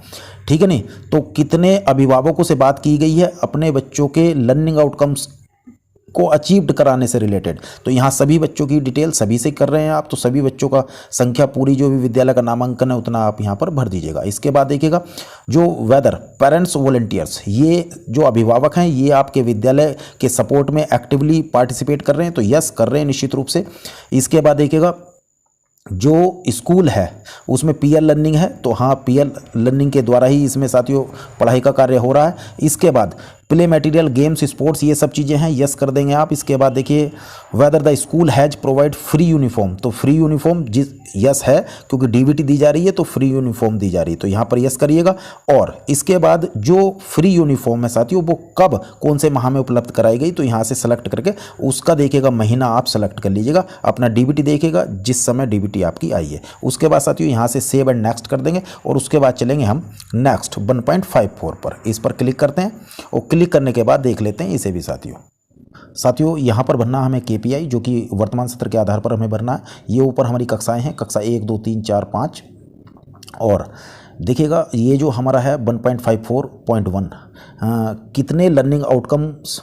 ठीक है नहीं, तो कितने अभिभावकों से बात की गई है अपने बच्चों के लर्निंग आउटकम्स को अचीव्ड कराने से रिलेटेड, तो यहाँ सभी बच्चों की डिटेल सभी से कर रहे हैं आप, तो सभी बच्चों का संख्या पूरी जो भी विद्यालय का नामांकन है उतना आप यहाँ पर भर दीजिएगा। इसके बाद देखिएगा जो वेदर पेरेंट्स वॉलंटियर्स, ये जो अभिभावक हैं ये आपके विद्यालय के सपोर्ट में एक्टिवली पार्टिसिपेट कर रहे हैं, तो यस कर रहे हैं निश्चित रूप से। इसके बाद देखिएगा जो स्कूल है उसमें पीयर लर्निंग है, तो हाँ पीयर लर्निंग के द्वारा ही इसमें साथियों पढ़ाई का कार्य हो रहा है। इसके बाद प्ले मटेरियल, गेम्स, स्पोर्ट्स, ये सब चीज़ें हैं, यस कर देंगे आप। इसके बाद देखिए whether the school has provide free uniform, तो फ्री यूनिफॉर्म यस है क्योंकि डीवीटी दी जा रही है तो फ्री यूनिफॉर्म दी जा रही है, तो यहाँ पर यस करिएगा। और इसके बाद जो फ्री यूनिफॉर्म है साथियों वो कब कौन से माह में उपलब्ध कराई गई, तो यहाँ से सेलेक्ट करके उसका देखिएगा महीना आप सेलेक्ट कर लीजिएगा, अपना डीवीटी देखिएगा जिस समय डीवीटी आपकी आई है। उसके बाद साथियों यहाँ से सेव एंड नेक्स्ट कर देंगे, और उसके बाद चलेंगे हम नेक्स्ट 1.54 पर, इस पर क्लिक करते हैं, और क्लिक करने के बाद देख लेते हैं इसे भी साथियों यहाँ पर भरना हमें केपीआई जो कि वर्तमान सत्र के आधार पर हमें भरना है। ये ऊपर हमारी कक्षाएं हैं, कक्षा 1, 2, 3, 4, 5, और देखिएगा ये जो हमारा है 1.54.1 कितने लर्निंग आउटकम्स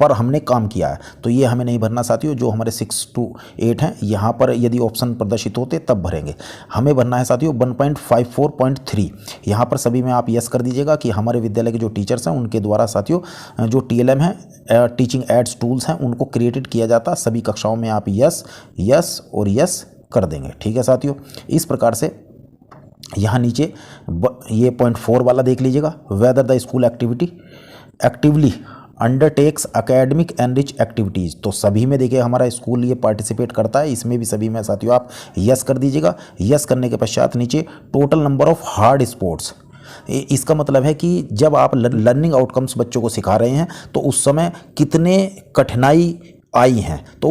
पर हमने काम किया है, तो ये हमें नहीं भरना साथियों। जो हमारे 6 to 8 हैं यहाँ पर यदि ऑप्शन प्रदर्शित होते तब भरेंगे, हमें भरना है साथियों 1.54.3। यहाँ पर सभी में आप यस कर दीजिएगा कि हमारे विद्यालय के जो टीचर्स हैं उनके द्वारा साथियों जो टीएलएम है टीचिंग एड्स टूल्स हैं उनको क्रिएटेड किया जाता, सभी कक्षाओं में आप यस यस और यस कर देंगे, ठीक है साथियों। इस प्रकार से यहाँ नीचे ये 0.4 वाला देख लीजिएगा, whether the school actively undertakes academic and rich activities, तो सभी में देखिए हमारा स्कूल ये पार्टिसिपेट करता है, इसमें भी सभी में साथियों आप यस कर दीजिएगा। यस करने के पश्चात नीचे total number of hard sports, इसका मतलब है कि जब आप लर्निंग आउटकम्स बच्चों को सिखा रहे हैं तो उस समय कितने कठिनाई आई हैं, तो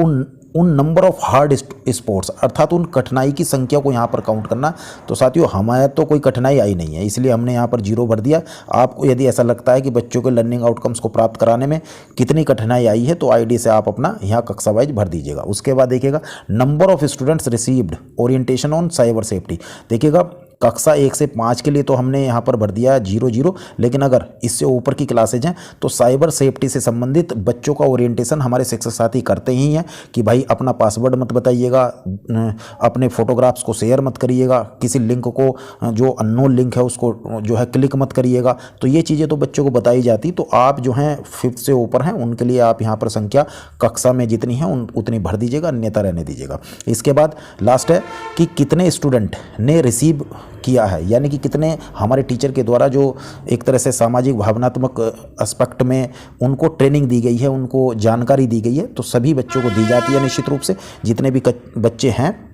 उन नंबर ऑफ हार्ड स्पोर्ट्स अर्थात उन कठिनाई की संख्या को यहाँ पर काउंट करना। तो साथियों हमारे तो कोई कठिनाई आई नहीं है, इसलिए हमने यहाँ पर 0 भर दिया। आपको यदि ऐसा लगता है कि बच्चों के लर्निंग आउटकम्स को प्राप्त कराने में कितनी कठिनाई आई है तो आईडी से आप अपना यहाँ कक्षा वाइज भर दीजिएगा। उसके बाद देखिएगा number of students received orientation on cyber safety, देखिएगा कक्षा 1 से 5 के लिए तो हमने यहाँ पर भर दिया 0, लेकिन अगर इससे ऊपर की क्लासेज हैं तो साइबर सेफ्टी से संबंधित बच्चों का ओरिएंटेशन हमारे शिक्षक साथी करते ही हैं कि भाई अपना पासवर्ड मत बताइएगा, अपने फोटोग्राफ्स को शेयर मत करिएगा, किसी लिंक को जो अननोन लिंक है उसको जो है क्लिक मत करिएगा, तो ये चीज़ें तो बच्चों को बताई जाती। तो आप जो हैं 5th से ऊपर हैं उनके लिए आप यहाँ पर संख्या कक्षा में जितनी है उतनी भर दीजिएगा, अन्यथा रहने दीजिएगा। इसके बाद लास्ट है कि कितने स्टूडेंट ने रिसीव किया है, यानी कि कितने हमारे टीचर के द्वारा जो एक तरह से सामाजिक भावनात्मक एस्पेक्ट में उनको ट्रेनिंग दी गई है, उनको जानकारी दी गई है, तो सभी बच्चों को दी जाती है निश्चित रूप से। जितने भी बच्चे हैं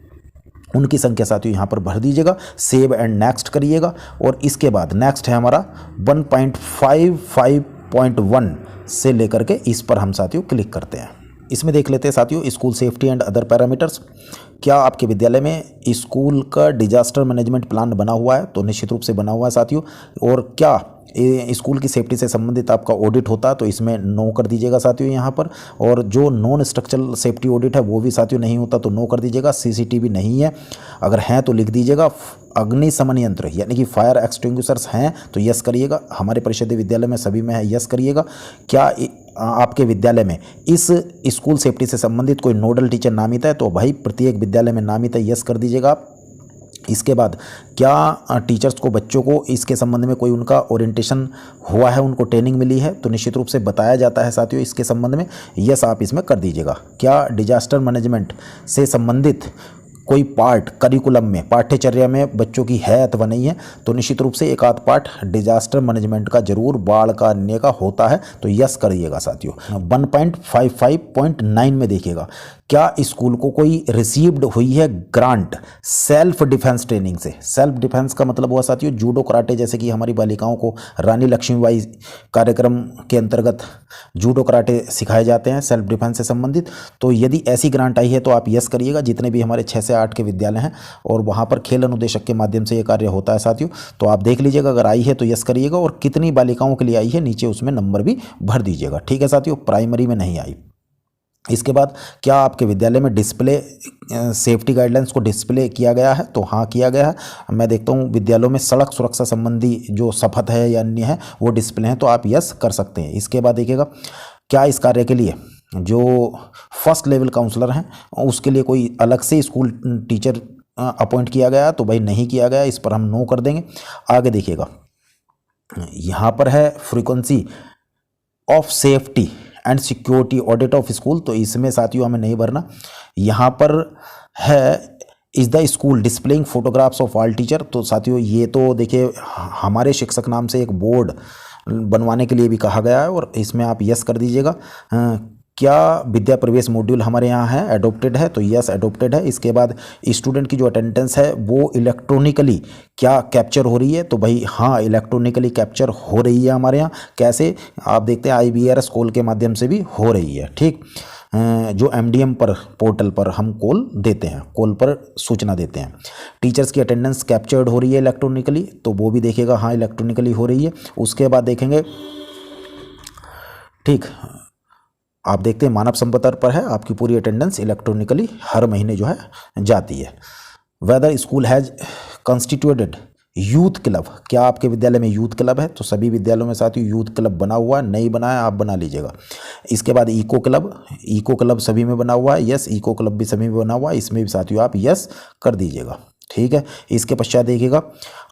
उनकी संख्या साथियों यहाँ पर भर दीजिएगा, सेव एंड नेक्स्ट करिएगा। और इसके बाद नेक्स्ट है हमारा 1.55.1 से लेकर के इस पर हम साथियों क्लिक करते हैं। इसमें देख लेते हैं साथियों school safety and other parameters. क्या आपके विद्यालय में स्कूल का डिजास्टर मैनेजमेंट प्लान बना हुआ है? तो निश्चित रूप से बना हुआ है साथियों। और क्या स्कूल की सेफ्टी से संबंधित आपका ऑडिट होता है? तो इसमें नो कर दीजिएगा साथियों यहाँ पर। और जो नॉन स्ट्रक्चरल सेफ्टी ऑडिट है वो भी साथियों नहीं होता तो नो कर दीजिएगा। सीसीटीवी नहीं है, अगर हैं तो लिख दीजिएगा। अग्निशमन यंत्र यानी कि फायर एक्सटिंग्विशर्स हैं तो यस करिएगा। हमारे परिषदीय विद्यालय में सभी में है, यस करिएगा। क्या आपके विद्यालय में इस स्कूल सेफ्टी से संबंधित कोई नोडल टीचर नामित है? तो भाई प्रत्येक विद्यालय में नामित है, यस कर दीजिएगा आप। इसके बाद क्या टीचर्स को, बच्चों को इसके संबंध में कोई उनका ओरिएंटेशन हुआ है, उनको ट्रेनिंग मिली है, तो निश्चित रूप से बताया जाता है साथियों इसके संबंध में। यस आप इसमें कर दीजिएगा। क्या डिजास्टर मैनेजमेंट से संबंधित कोई पार्ट करिकुलम में, पाठ्यचर्या में बच्चों की है अथवा नहीं है, तो निश्चित रूप से एक आध पार्ट डिजास्टर मैनेजमेंट का जरूर, बाढ़ का, अन्य का होता है, तो यस करिएगा साथियों। 1.55.9 में देखिएगा, क्या स्कूल को कोई रिसीव्ड हुई है ग्रांट सेल्फ डिफेंस ट्रेनिंग से। सेल्फ डिफेंस का मतलब हुआ साथियों जूडो कराटे, जैसे कि हमारी बालिकाओं को रानी लक्ष्मीबाई कार्यक्रम के अंतर्गत जूडो कराटे सिखाए जाते हैं सेल्फ डिफेंस से संबंधित। तो यदि ऐसी ग्रांट आई है तो आप यस करिएगा। जितने भी हमारे 6 से 8 के विद्यालय हैं और वहाँ पर खेल अनुदेशक के माध्यम से ये कार्य होता है साथियों, तो आप देख लीजिएगा, अगर आई है तो यस करिएगा, और कितनी बालिकाओं के लिए आई है नीचे उसमें नंबर भी भर दीजिएगा। ठीक है साथियों, प्राइमरी में नहीं आई। इसके बाद क्या आपके विद्यालय में डिस्प्ले सेफ्टी गाइडलाइंस को डिस्प्ले किया गया है, तो हाँ किया गया है। मैं देखता हूँ विद्यालयों में सड़क सुरक्षा संबंधी जो शपथ है या अन्य है वो डिस्प्ले हैं, तो आप यस कर सकते हैं। इसके बाद देखिएगा, क्या इस कार्य के लिए जो फर्स्ट लेवल काउंसलर हैं उसके लिए कोई अलग से स्कूल टीचर अपॉइंट किया गया, तो भाई नहीं किया गया, इस पर हम नो कर देंगे। आगे देखिएगा, यहाँ पर है frequency of safety and security audit of school, तो इसमें साथियों हमें नहीं भरना। यहाँ पर है is the school displaying photographs of all teacher, तो साथियों ये तो देखिए हमारे शिक्षक नाम से एक बोर्ड बनवाने के लिए भी कहा गया है, और इसमें आप यस कर दीजिएगा। क्या विद्या प्रवेश मॉड्यूल हमारे यहाँ है, एडोप्टेड है, तो यस एडोप्टेड है। इसके बाद स्टूडेंट की जो अटेंडेंस है वो इलेक्ट्रॉनिकली क्या कैप्चर हो रही है, तो भाई हाँ इलेक्ट्रॉनिकली कैप्चर हो रही है हमारे यहाँ। कैसे, आप देखते हैं IBRS कॉल के माध्यम से भी हो रही है। ठीक, जो MDM पर पोर्टल पर हम कॉल देते हैं, कॉल पर सूचना देते हैं। टीचर्स की अटेंडेंस कैप्चर्ड हो रही है इलेक्ट्रॉनिकली, तो वो भी देखेगा हाँ इलेक्ट्रॉनिकली हो रही है। उसके बाद देखेंगे, ठीक, आप देखते हैं मानव संपदा पर है आपकी पूरी अटेंडेंस इलेक्ट्रॉनिकली हर महीने जो है जाती है। Whether school has constituted youth club, क्या आपके विद्यालय में यूथ क्लब है, तो सभी विद्यालयों में साथियों यूथ क्लब बना हुआ है, नहीं बनाया आप बना लीजिएगा। इसके बाद इको क्लब सभी में बना हुआ है, यस इको क्लब भी सभी में बना हुआ है, इसमें भी साथियों आप यस कर दीजिएगा। ठीक है, इसके पश्चात देखिएगा,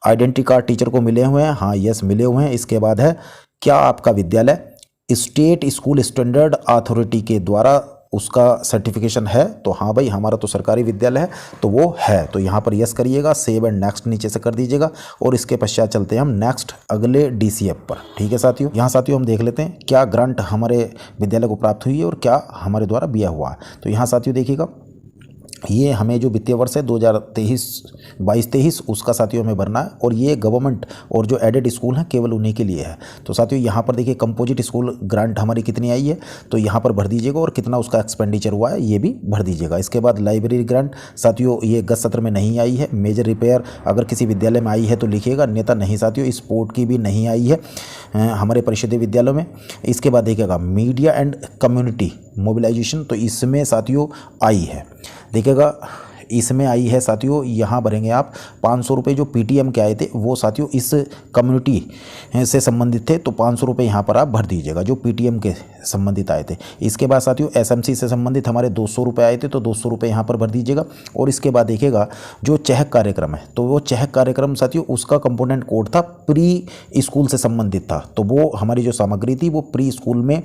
आइडेंटिटी कार्ड टीचर को मिले हुए हैं, हाँ यस मिले हुए हैं। इसके बाद है, क्या आपका विद्यालय स्टेट स्कूल स्टैंडर्ड अथॉरिटी के द्वारा उसका सर्टिफिकेशन है, तो हाँ भाई हमारा तो सरकारी विद्यालय है तो वो है, तो यहाँ पर यस करिएगा। सेव एंड नेक्स्ट नीचे से कर दीजिएगा, और इसके पश्चात चलते हैं हम नेक्स्ट अगले DCF पर। ठीक है साथियों, यहाँ साथियों हम देख लेते हैं क्या ग्रांट हमारे विद्यालय को प्राप्त हुई है और क्या हमारे द्वारा दिया हुआ है। तो यहाँ साथियों देखिएगा, ये हमें जो वित्तीय वर्ष है 2022-23 उसका साथियों हमें भरना है, और ये गवर्नमेंट और जो एडेड स्कूल हैं केवल उन्हीं के लिए है। तो साथियों यहाँ पर देखिए कंपोजिट स्कूल ग्रांट हमारी कितनी आई है, तो यहाँ पर भर दीजिएगा, और कितना उसका एक्सपेंडिचर हुआ है ये भी भर दीजिएगा। इसके बाद लाइब्रेरी ग्रांट साथियों ये गत सत्र में नहीं आई है। मेजर रिपेयर अगर किसी विद्यालय में आई है तो लिखिएगा, अन्यथा नहीं साथियों। स्पोर्ट की भी नहीं आई है हमारे परिषदीय विद्यालयों में। इसके बाद देखिएगा मीडिया एंड कम्युनिटी मोबिलाइजेशन, तो इसमें साथियों आई है, देखिएगा इसमें आई है साथियों। यहाँ भरेंगे आप 500 रुपये जो PTM के आए थे वो साथियों इस कम्युनिटी से संबंधित थे, तो 500 रुपये यहाँ पर आप भर दीजिएगा जो PTM के संबंधित आए थे। इसके बाद साथियों SMC से संबंधित हमारे 200 रुपये आए थे, तो 200 रुपये यहाँ पर भर दीजिएगा। और इसके बाद देखिएगा जो चहक कार्यक्रम है, तो वो चहक कार्यक्रम साथियों उसका कंपोनेंट कोड था प्री स्कूल से संबंधित था, तो वो हमारी जो सामग्री थी वो प्री स्कूल में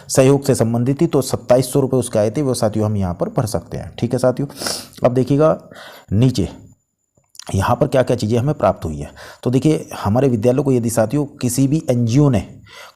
सहयोग से संबंधित थी, तो 2700 रुपये उसके आए थे, वो साथियों हम यहाँ पर भर सकते हैं। ठीक है साथियों, अब देखिएगा नीचे यहाँ पर क्या क्या चीज़ें हमें प्राप्त हुई है। तो देखिए हमारे विद्यालय को यदि साथियों किसी भी NGO ने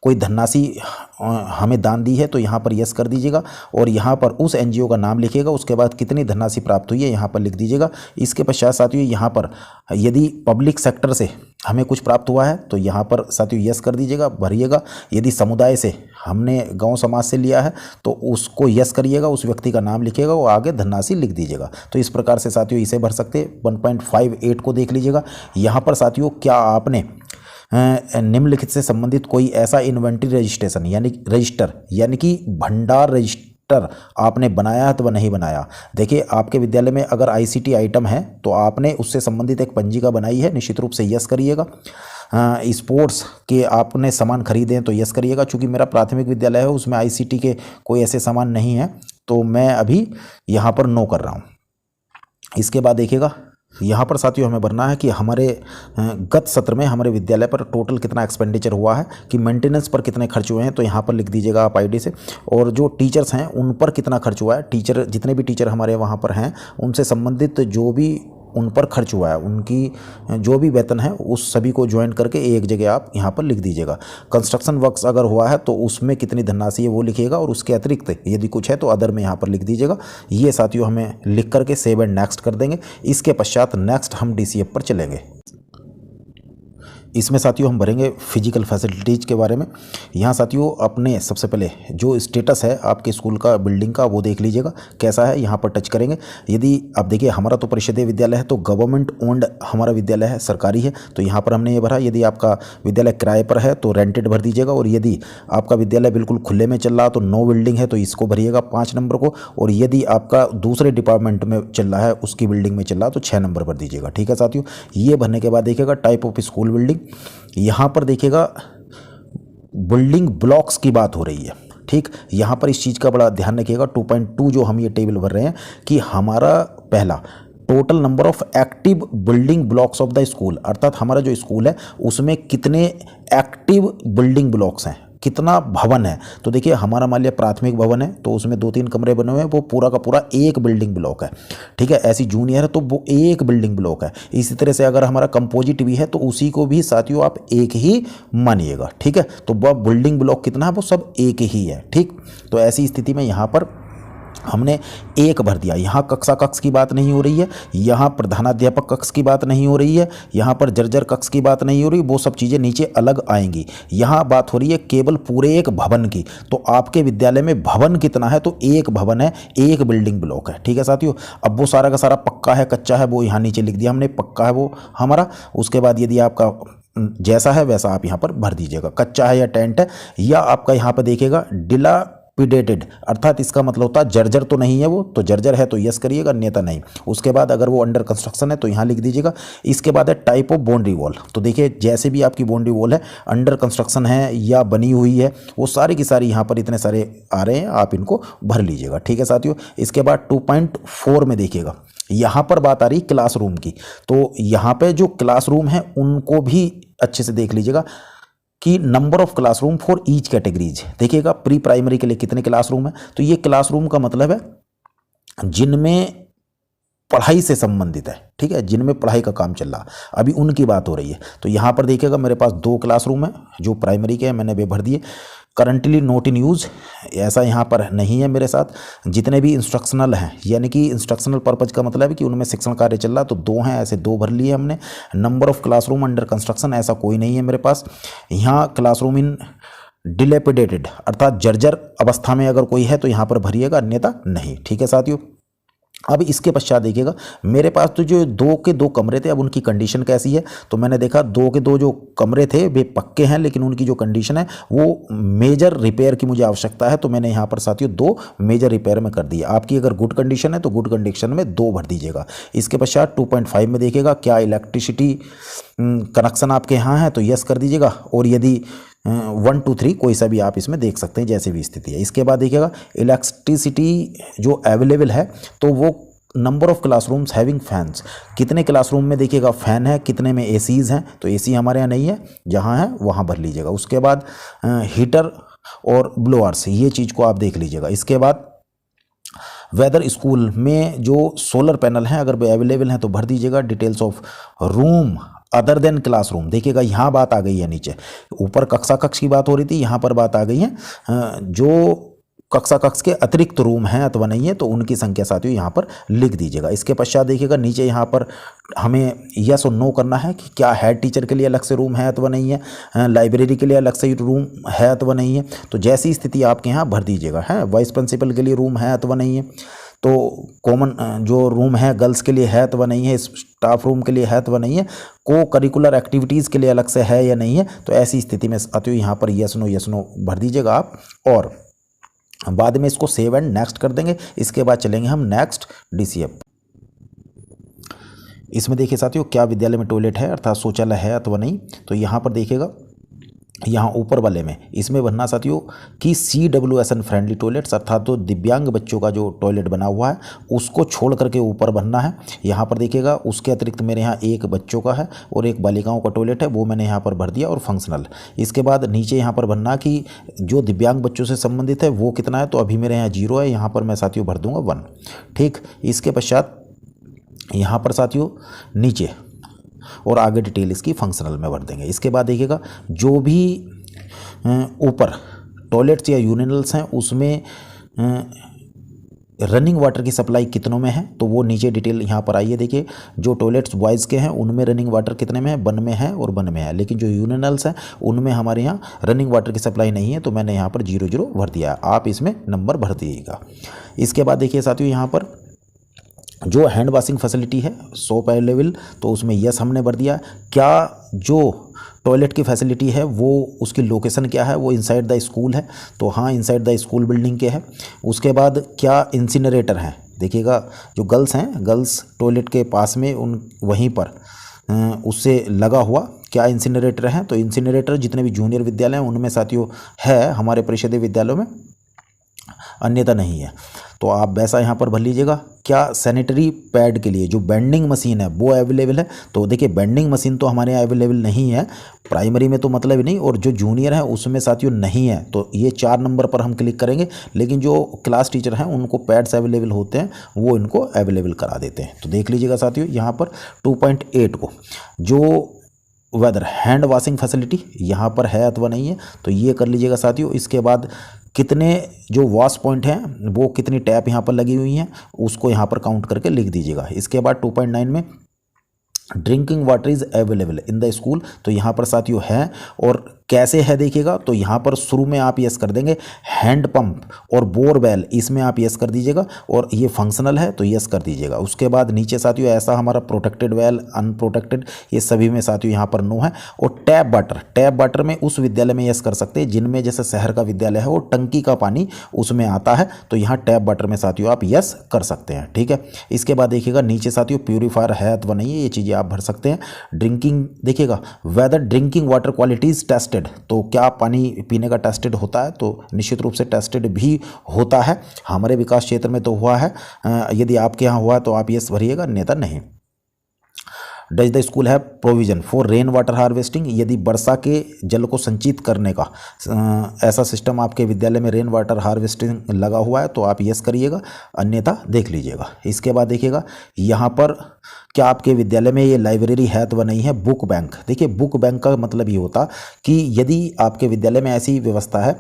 कोई धनराशि हमें दान दी है तो यहाँ पर यस कर दीजिएगा, और यहाँ पर उस NGO का नाम लिखिएगा, उसके बाद कितनी धनराशि प्राप्त हुई है यहाँ पर लिख दीजिएगा। इसके पश्चात साथियों यहाँ पर यदि पब्लिक सेक्टर से हमें कुछ प्राप्त हुआ है तो यहाँ पर साथियों यस कर दीजिएगा, भरिएगा। यदि समुदाय से हमने गांव समाज से लिया है तो उसको यस करिएगा, उस व्यक्ति का नाम लिखिएगा, वो आगे धनराशि लिख दीजिएगा। तो इस प्रकार से साथियों इसे भर सकते। 1.58 को देख लीजिएगा। यहाँ पर साथियों क्या आपने निम्नलिखित से संबंधित कोई ऐसा इन्वेंट्री रजिस्ट्रेशन रजिस्टर यानी कि भंडार रजिस्टर आपने बनाया है तो वह नहीं बनाया। देखिए आपके विद्यालय में अगर ICT आइटम है तो आपने उससे संबंधित एक पंजिका बनाई है, निश्चित रूप से यस करिएगा। स्पोर्ट्स के आपने सामान खरीदे हैं तो यस करिएगा। चूँकि मेरा प्राथमिक विद्यालय है उसमें ICT के कोई ऐसे सामान नहीं है, तो मैं अभी यहाँ पर नो कर रहा हूँ। इसके बाद देखिएगा यहाँ पर साथियों हमें भरना है कि हमारे गत सत्र में हमारे विद्यालय पर टोटल कितना एक्सपेंडिचर हुआ है, कि मेंटेनेंस पर कितने खर्च हुए हैं, तो यहाँ पर लिख दीजिएगा आप आईडी से। और जो टीचर्स हैं उन पर कितना खर्च हुआ है, टीचर जितने भी टीचर हमारे वहाँ पर हैं उनसे संबंधित जो भी उन पर खर्च हुआ है, उनकी जो भी वेतन है उस सभी को ज्वाइन करके एक जगह आप यहाँ पर लिख दीजिएगा। कंस्ट्रक्शन वर्क्स अगर हुआ है तो उसमें कितनी धनराशि है वो लिखिएगा, और उसके अतिरिक्त यदि कुछ है तो अदर में यहाँ पर लिख दीजिएगा। ये साथियों हमें लिख करके सेव एंड नेक्स्ट कर देंगे। इसके पश्चात नेक्स्ट हम DCF पर चलेंगे। इसमें साथियों हम भरेंगे फिजिकल फैसिलिटीज़ के बारे में। यहाँ साथियों अपने सबसे पहले जो स्टेटस है आपके स्कूल का, बिल्डिंग का, वो देख लीजिएगा कैसा है, यहाँ पर टच करेंगे। यदि आप देखिए हमारा तो परिषदीय विद्यालय है, तो गवर्नमेंट ओन्ड हमारा विद्यालय है, सरकारी है, तो यहाँ पर हमने ये भरा। यदि आपका विद्यालय किराए पर है तो रेंटेड भर दीजिएगा, और यदि आपका विद्यालय बिल्कुल खुले में चल रहा तो नो बिल्डिंग है तो इसको भरिएगा 5 नंबर को, और यदि आपका दूसरे डिपार्टमेंट में चल रहा है, उसकी बिल्डिंग में चल रहा तो 6 नंबर भर दीजिएगा। ठीक है साथियों, ये भरने के बाद देखिएगा टाइप ऑफ स्कूल बिल्डिंग, यहाँ पर देखिएगा बिल्डिंग ब्लॉक्स की बात हो रही है। ठीक, यहाँ पर इस चीज़ का बड़ा ध्यान रखिएगा। 2.2 जो हम ये टेबल भर रहे हैं कि हमारा पहला total number of active building blocks of the school, अर्थात हमारा जो स्कूल है उसमें कितने एक्टिव बिल्डिंग ब्लॉक्स हैं, कितना भवन है। तो देखिए हमारा मान लिया प्राथमिक भवन है तो उसमें 2-3 कमरे बने हुए हैं, वो पूरा का पूरा एक बिल्डिंग ब्लॉक है। ठीक है, ऐसी जूनियर है तो वो एक बिल्डिंग ब्लॉक है। इसी तरह से अगर हमारा कंपोजिट भी है तो उसी को भी साथियों आप एक ही मानिएगा। ठीक है, तो वह बिल्डिंग ब्लॉक कितना है, वो सब एक ही है। ठीक, तो ऐसी स्थिति में यहाँ पर हमने एक भर दिया। यहाँ कक्षा कक्ष की बात नहीं हो रही है, यहाँ प्रधानाध्यापक कक्ष की बात नहीं हो रही है, यहाँ पर जर्जर कक्ष की बात नहीं हो रही, वो सब चीज़ें नीचे अलग आएंगी। यहाँ बात हो रही है केवल पूरे एक भवन की। तो आपके विद्यालय में भवन कितना है, तो एक भवन है, एक बिल्डिंग ब्लॉक है। ठीक है साथियों, अब वो सारा का सारा पक्का है कच्चा है वो यहाँ नीचे लिख दिया हमने, पक्का है वो हमारा। उसके बाद यदि आपका जैसा है वैसा आप यहाँ पर भर दीजिएगा, कच्चा है या टेंट है, या आपका यहाँ पर देखिएगा डिलापिडेटेड, अर्थात इसका मतलब होता है जर्जर तो नहीं है वो, तो जर्जर है तो यस करिएगा, अन्यथा नहीं। उसके बाद अगर वो अंडर कंस्ट्रक्शन है तो यहाँ लिख दीजिएगा। इसके बाद है टाइप ऑफ बाउंड्री वॉल, तो देखिए जैसे भी आपकी बाउंड्री वॉल है, अंडर कंस्ट्रक्शन है या बनी हुई है, वो सारी की सारी यहाँ पर इतने सारे आ रहे हैं, आप इनको भर लीजिएगा। ठीक है साथियों, इसके बाद 2.4 में देखिएगा यहाँ पर बात आ रही क्लासरूम की, तो यहाँ पे जो क्लासरूम है उनको भी अच्छे से देख लीजिएगा कि number of classroom for each categories. देखिएगा प्री प्राइमरी के लिए कितने क्लासरूम है, तो ये क्लासरूम का मतलब है जिनमें पढ़ाई से संबंधित है। ठीक है, जिनमें पढ़ाई का काम चल रहा, अभी उनकी बात हो रही है। तो यहाँ पर देखिएगा मेरे पास 2 क्लासरूम है जो प्राइमरी के हैं, मैंने वे भर दिए। करंटली नॉट इन यूज़, ऐसा यहाँ पर नहीं है मेरे साथ। जितने भी इंस्ट्रक्शनल हैं, यानी कि इंस्ट्रक्शनल पर्पज का मतलब है कि उनमें शिक्षण कार्य चल रहा, तो 2 हैं, ऐसे 2 भर लिए हमने। Number of classroom under construction ऐसा कोई नहीं है मेरे पास। यहाँ क्लासरूम इन डिलेपिडेटेड, अर्थात जर्जर अवस्था में अगर कोई है तो यहाँ पर भरिएगा, अन्यथा नहीं। ठीक है साथियों, अब इसके पश्चात देखिएगा मेरे पास तो जो 2 के 2 कमरे थे, अब उनकी कंडीशन कैसी है, तो मैंने देखा 2 के 2 जो कमरे थे वे पक्के हैं, लेकिन उनकी जो कंडीशन है वो मेजर रिपेयर की मुझे आवश्यकता है, तो मैंने यहाँ पर साथियों 2 मेजर रिपेयर में कर दिया। आपकी अगर गुड कंडीशन है तो गुड कंडीशन में 2 भर दीजिएगा। इसके पश्चात 2.5 में देखिएगा क्या इलेक्ट्रिसिटी कनेक्शन आपके यहाँ है, तो यस कर दीजिएगा, और यदि 1 2 3 कोई सा भी आप इसमें देख सकते हैं जैसे भी स्थिति है। इसके बाद देखिएगा इलेक्ट्रिसिटी जो अवेलेबल है, तो वो number of classrooms having fans, कितने क्लासरूम में देखिएगा फैन है, कितने में एसीज हैं, तो एसी हमारे यहाँ नहीं है, जहाँ है वहाँ भर लीजिएगा। उसके बाद हीटर और ब्लोअर्स, ये चीज़ को आप देख लीजिएगा। इसके बाद वेदर स्कूल में जो सोलर पैनल हैं अगर अवेलेबल हैं तो भर दीजिएगा। Details of room other than classroom, देखिएगा यहाँ बात आ गई है, नीचे ऊपर कक्षा कक्ष की बात हो रही थी, यहाँ पर बात आ गई है जो कक्षा कक्ष के अतिरिक्त रूम हैं अथवा नहीं है, तो उनकी संख्या साथियों यहाँ पर लिख दीजिएगा। इसके पश्चात देखिएगा नीचे यहाँ पर हमें यस और नो करना है कि क्या हेड टीचर के लिए अलग से रूम है अथवा नहीं है, लाइब्रेरी के लिए अलग से रूम है अथवा नहीं है, तो जैसी स्थिति आपके यहाँ भर दीजिएगा। है वाइस प्रिंसिपल के लिए रूम है अथवा नहीं है, तो कॉमन जो रूम है गर्ल्स के लिए है अथवा नहीं है, स्टाफ रूम के लिए है अथवा नहीं है, को करिकुलर एक्टिविटीज़ के लिए अलग से है या नहीं है, तो ऐसी स्थिति में साथियों यहाँ पर यस नो भर दीजिएगा आप, और बाद में इसको सेव एंड नेक्स्ट कर देंगे। इसके बाद चलेंगे हम नेक्स्ट DCF। इसमें देखिए साथियों क्या विद्यालय में टॉयलेट है अर्थात शौचालय है अथवा नहीं, तो यहाँ पर देखिएगा यहाँ ऊपर वाले में इसमें भरना साथियों कि CWSN फ्रेंडली टॉयलेट्स, अर्थात तो दिव्यांग बच्चों का जो टॉयलेट बना हुआ है उसको छोड़ करके ऊपर भरना है। यहाँ पर देखिएगा उसके अतिरिक्त मेरे यहाँ एक बच्चों का है और एक बालिकाओं का टॉयलेट है, वो मैंने यहाँ पर भर दिया और फंक्शनल। इसके बाद नीचे यहाँ पर भरना कि जो दिव्यांग बच्चों से संबंधित है वो कितना है, तो अभी मेरे यहाँ 0 है, यहाँ पर मैं साथियों भर दूँगा 1। ठीक, इसके पश्चात यहाँ पर साथियों नीचे और आगे डिटेल इसकी फंक्शनल में भर देंगे। इसके बाद देखिएगा जो भी ऊपर टॉयलेट्स या यूरिनल्स हैं उसमें रनिंग वाटर की सप्लाई कितनों में है, तो वो नीचे डिटेल यहाँ पर आइए। देखिए जो टॉयलेट्स बॉयज़ के हैं उनमें रनिंग वाटर कितने में है, 1 में है और 1 में है, लेकिन जो यूरिनल्स हैं उनमें हमारे यहाँ रनिंग वाटर की सप्लाई नहीं है, तो मैंने यहाँ पर 0 भर दिया है। आप इसमें नंबर भर दीजिएगा। इसके बाद देखिए साथियों यहाँ पर जो हैंड वॉशिंग फैसिलिटी है सोप अवेलेबल, तो उसमें यस हमने भर दिया। क्या जो टॉयलेट की फैसिलिटी है वो उसकी लोकेशन क्या है, वो इनसाइड द स्कूल है, तो हाँ इनसाइड द स्कूल बिल्डिंग के है। उसके बाद क्या इंसिनरेटर है, देखिएगा जो गर्ल्स हैं, गर्ल्स टॉयलेट के पास में उन वहीं पर उससे लगा हुआ क्या इंसिनरेटर है, तो इंसिनरेटर जितने भी जूनियर विद्यालय हैं उनमें साथियों है, हमारे परिषदीय विद्यालयों में अन्यथा नहीं है, तो आप वैसा यहाँ पर भर लीजिएगा। क्या सैनिटरी पैड के लिए जो बेंडिंग मशीन है वो अवेलेबल है, तो देखिए बेंडिंग मशीन तो हमारे यहाँ अवेलेबल नहीं है, प्राइमरी में तो मतलब ही नहीं, और जो जूनियर है उसमें साथियों नहीं है, तो ये 4 नंबर पर हम क्लिक करेंगे। लेकिन जो क्लास टीचर हैं उनको पैड्स अवेलेबल होते हैं, वो इनको अवेलेबल करा देते हैं। तो देख लीजिएगा साथियों यहाँ पर 2.8 को जो वेदर हैंड वॉशिंग फैसिलिटी यहाँ पर है अथवा नहीं है, तो ये कर लीजिएगा साथियों। इसके बाद कितने जो वॉश पॉइंट हैं वो कितनी टैप यहाँ पर लगी हुई हैं उसको यहाँ पर काउंट करके लिख दीजिएगा। इसके बाद 2.9 में drinking water is available in the school, तो यहाँ पर साथियों है, और कैसे है देखिएगा, तो यहाँ पर शुरू में आप यस कर देंगे, हैंड पंप और बोरवेल इसमें आप यस कर दीजिएगा, और ये फंक्शनल है तो यस कर दीजिएगा। उसके बाद नीचे साथियों ऐसा हमारा प्रोटेक्टेड वेल, अनप्रोटेक्टेड, ये सभी में साथियों यहाँ पर नो है। और टैप वाटर में उस विद्यालय में यस कर सकते हैं जिनमें जैसे शहर का विद्यालय है वो टंकी का पानी उसमें आता है, तो यहाँ टैप वाटर में साथियों आप यस कर सकते हैं। ठीक है, इसके बाद देखिएगा नीचे साथियों प्यूरीफायर है अथवा नहीं है, ये चीज़ें आप भर सकते हैं। ड्रिंकिंग देखिएगा whether drinking water qualities tested, तो क्या पानी पीने का टेस्टेड होता है, तो निश्चित रूप से टेस्टेड भी होता है, हमारे विकास क्षेत्र में तो हुआ है, यदि आपके यहाँ हुआ तो आप यस भरिएगा, अन्यथा नहीं। डज द स्कूल है provision for rain water harvesting, यदि वर्षा के जल को संचित करने का ऐसा सिस्टम आपके विद्यालय में रेन वाटर हार्वेस्टिंग लगा हुआ है तो आप यस करिएगा, अन्यथा देख लीजिएगा। इसके बाद देखिएगा यहाँ पर क्या आपके विद्यालय में ये लाइब्रेरी है तो वह नहीं है। बुक बैंक, देखिए बुक बैंक का मतलब ये होता कि यदि आपके विद्यालय में ऐसी व्यवस्था है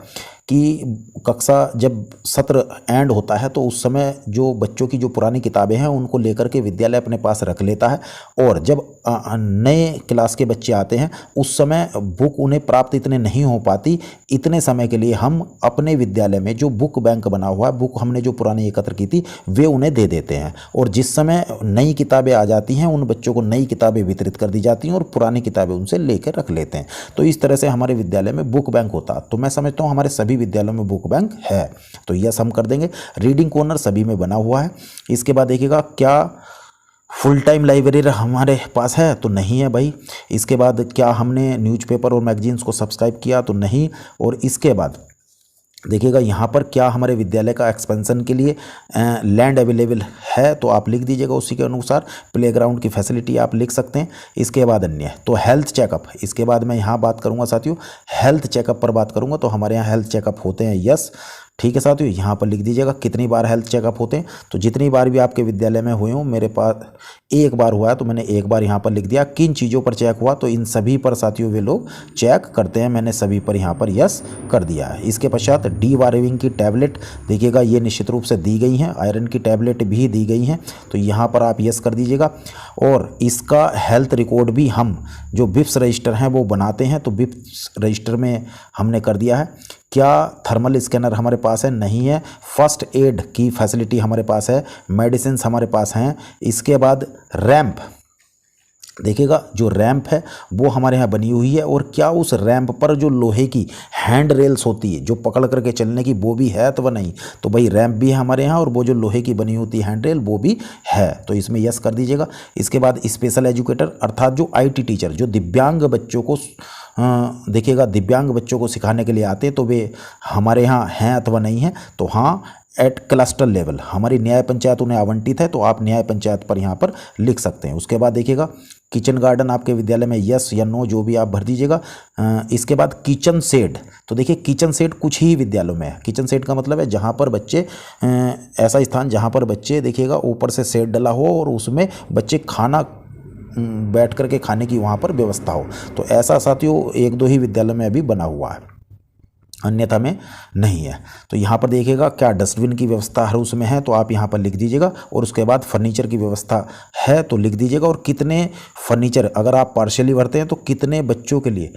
कि कक्षा जब सत्र एंड होता है तो उस समय जो बच्चों की जो पुरानी किताबें हैं उनको लेकर के विद्यालय अपने पास रख लेता है, और जब नए क्लास के बच्चे आते हैं उस समय बुक उन्हें प्राप्त इतने नहीं हो पाती, इतने समय के लिए हम अपने विद्यालय में जो बुक बैंक बना हुआ है, बुक हमने जो पुरानी एकत्र की थी वे उन्हें दे देते हैं, और जिस समय नई किताबें आ जाती हैं उन बच्चों को नई किताबें वितरित कर दी जाती हैं और पुरानी किताबें उनसे लेकर रख लेते हैं। तो इस तरह से हमारे विद्यालय में बुक बैंक होता, तो मैं समझता हूँ हमारे सभी विद्यालयों में बुक बैंक है, तो यस हम कर देंगे। रीडिंग कॉर्नर सभी में बना हुआ है। इसके बाद देखिएगा क्या फुल टाइम लाइब्रेरी हमारे पास है, तो नहीं है भाई। इसके बाद क्या हमने न्यूज़पेपर और मैगजीन्स को सब्सक्राइब किया, तो नहीं। और इसके बाद देखिएगा यहाँ पर क्या हमारे विद्यालय का एक्सपेंशन के लिए लैंड अवेलेबल है, तो आप लिख दीजिएगा उसी के अनुसार। प्लेग्राउंड की फैसिलिटी आप लिख सकते हैं। इसके बाद अन्य, तो हेल्थ चेकअप, इसके बाद मैं यहाँ बात करूँगा साथियों, हेल्थ चेकअप पर बात करूँगा, तो हमारे यहाँ हेल्थ चेकअप होते हैं, यस। ठीक है साथियों, यहाँ पर लिख दीजिएगा कितनी बार हेल्थ चेकअप होते हैं, तो जितनी बार भी आपके विद्यालय में हुए हों, मेरे पास एक बार हुआ है तो मैंने एक बार यहाँ पर लिख दिया। किन चीज़ों पर चेक हुआ, तो इन सभी पर साथियों वे लोग चेक करते हैं, मैंने सभी पर यहाँ पर यस कर दिया है। इसके पश्चात डी वार्मिंग की टैबलेट देखिएगा ये निश्चित रूप से दी गई हैं, आयरन की टैबलेट भी दी गई हैं, तो यहाँ पर आप यस कर दीजिएगा। और इसका हेल्थ रिकॉर्ड भी हम जो बिप्स रजिस्टर हैं वो बनाते हैं, तो बिप्स रजिस्टर में हमने कर दिया है। क्या थर्मल स्कैनर हमारे पास है, नहीं है। फर्स्ट एड की फैसिलिटी हमारे पास है, मेडिसिन हमारे पास हैं। इसके बाद रैंप, देखिएगा जो रैंप है वो हमारे यहाँ बनी हुई है, और क्या उस रैंप पर जो लोहे की हैंड रेल्स होती है जो पकड़ करके चलने की, वो भी है तो वह नहीं, तो भाई रैंप भी है हमारे यहाँ, और वो जो लोहे की बनी होती है हैंड रेल वो भी है, तो इसमें यस कर दीजिएगा। इसके बाद स्पेशल एजुकेटर अर्थात जो IT टीचर जो दिव्यांग बच्चों को देखिएगा दिव्यांग बच्चों को सिखाने के लिए आते हैं तो वे हमारे यहाँ हैं अथवा नहीं हैं, तो हाँ एट क्लस्टर लेवल हमारी न्याय पंचायत उन्हें आवंटित है, तो आप न्याय पंचायत पर यहाँ पर लिख सकते हैं। उसके बाद देखिएगा किचन गार्डन आपके विद्यालय में यस या नो जो भी आप भर दीजिएगा। इसके बाद किचन शेड, तो देखिए किचन शेड कुछ ही विद्यालयों में है। किचन शेड का मतलब है जहाँ पर बच्चे ऐसा स्थान जहाँ पर बच्चे देखिएगा ऊपर से शेड डला हो और उसमें बच्चे खाना बैठ करके खाने की वहाँ पर व्यवस्था हो। तो ऐसा साथियों 1-2 ही विद्यालय में अभी बना हुआ है, अन्यथा में नहीं है। तो यहाँ पर देखिएगा क्या डस्टबिन की व्यवस्था हर उसमें है, तो आप यहाँ पर लिख दीजिएगा। और उसके बाद फर्नीचर की व्यवस्था है तो लिख दीजिएगा। और कितने फर्नीचर अगर आप पार्शियली भरते हैं तो कितने बच्चों के लिए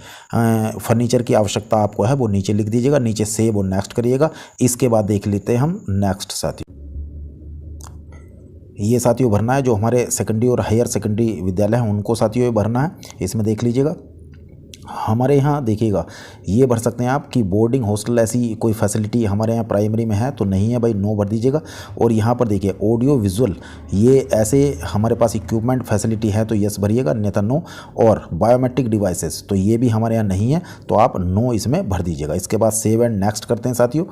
फर्नीचर की आवश्यकता आपको है वो नीचे लिख दीजिएगा। नीचे सेव और नेक्स्ट करिएगा। इसके बाद देख लेते हैं हम नेक्स्ट साथियों। ये साथियों भरना है जो हमारे सेकेंडरी और हायर सेकेंडरी विद्यालय हैं उनको साथियों ये भरना है। इसमें देख लीजिएगा हमारे यहाँ देखिएगा ये भर सकते हैं आप कि बोर्डिंग हॉस्टल ऐसी कोई फैसिलिटी हमारे यहाँ प्राइमरी में है तो नहीं है भाई, नो भर दीजिएगा। और यहाँ पर देखिए ऑडियो विजुअल ये ऐसे हमारे पास इक्विपमेंट फैसिलिटी है तो यस भरिएगा, अन्यथा नो। और बायोमेट्रिक डिवाइसेस तो ये भी हमारे यहाँ नहीं है तो आप नो इसमें भर दीजिएगा। इसके बाद सेव एंड नेक्स्ट करते हैं साथियों।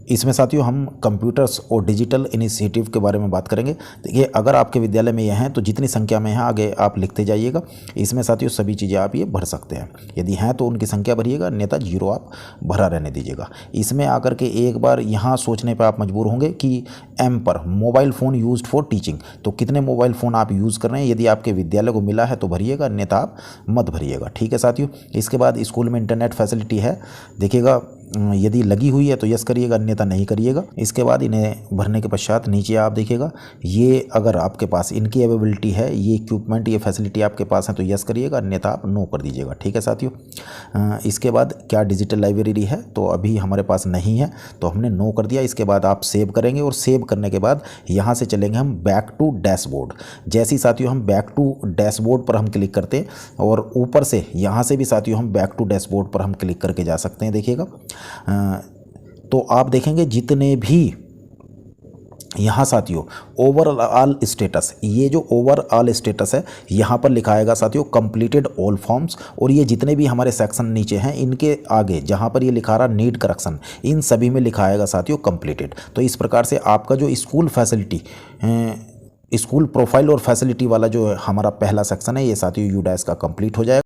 इसमें साथियों हम कंप्यूटर्स और डिजिटल इनिशिएटिव के बारे में बात करेंगे। देखिए अगर आपके विद्यालय में ये हैं तो जितनी संख्या में है आगे आप लिखते जाइएगा। इसमें साथियों सभी चीज़ें आप ये भर सकते हैं, यदि हैं तो उनकी संख्या भरिएगा, अन्यथा 0 आप भरा रहने दीजिएगा। इसमें आकर के एक बार यहाँ सोचने पर आप मजबूर होंगे कि एम पर mobile phone used for teaching, तो कितने मोबाइल फ़ोन आप यूज़ कर रहे हैं, यदि आपके विद्यालय को मिला है तो भरिएगा, अन्यथा आप मत भरिएगा। ठीक है साथियों। इसके बाद स्कूल में इंटरनेट फैसिलिटी है, देखिएगा यदि लगी हुई है तो यस करिएगा, अन्यथा नहीं करिएगा। इसके बाद इन्हें भरने के पश्चात नीचे आप देखिएगा ये अगर आपके पास इनकी अवेलेबिलिटी है, ये इक्विपमेंट ये फैसिलिटी आपके पास है तो यस करिएगा, अन्यथा आप नो कर दीजिएगा। ठीक है साथियों। इसके बाद क्या डिजिटल लाइब्रेरी है, तो अभी हमारे पास नहीं है तो हमने नो कर दिया। इसके बाद आप सेव करेंगे और सेव करने के बाद यहाँ से चलेंगे हम बैक टू डैशबोर्ड। जैसे ही साथियों हम बैक टू डैशबोर्ड पर हम क्लिक करते हैं और ऊपर से यहाँ से भी साथियों हम बैक टू डैशबोर्ड पर हम क्लिक करके जा सकते हैं। देखिएगा तो आप देखेंगे जितने भी यहाँ साथियों ओवरऑल स्टेटस, ये जो ओवरऑल स्टेटस है यहाँ पर लिखा आएगा साथियों कंप्लीटेड ऑल फॉर्म्स। और ये जितने भी हमारे सेक्शन नीचे हैं इनके आगे जहाँ पर ये लिखा रहा नीड करेक्शन, इन सभी में लिखा आएगा साथियों कंप्लीटेड। तो इस प्रकार से आपका जो स्कूल फैसिलिटी स्कूल प्रोफाइल और फैसिलिटी वाला जो हमारा पहला सेक्शन है ये साथियों यूडाइस का कंप्लीट हो जाएगा।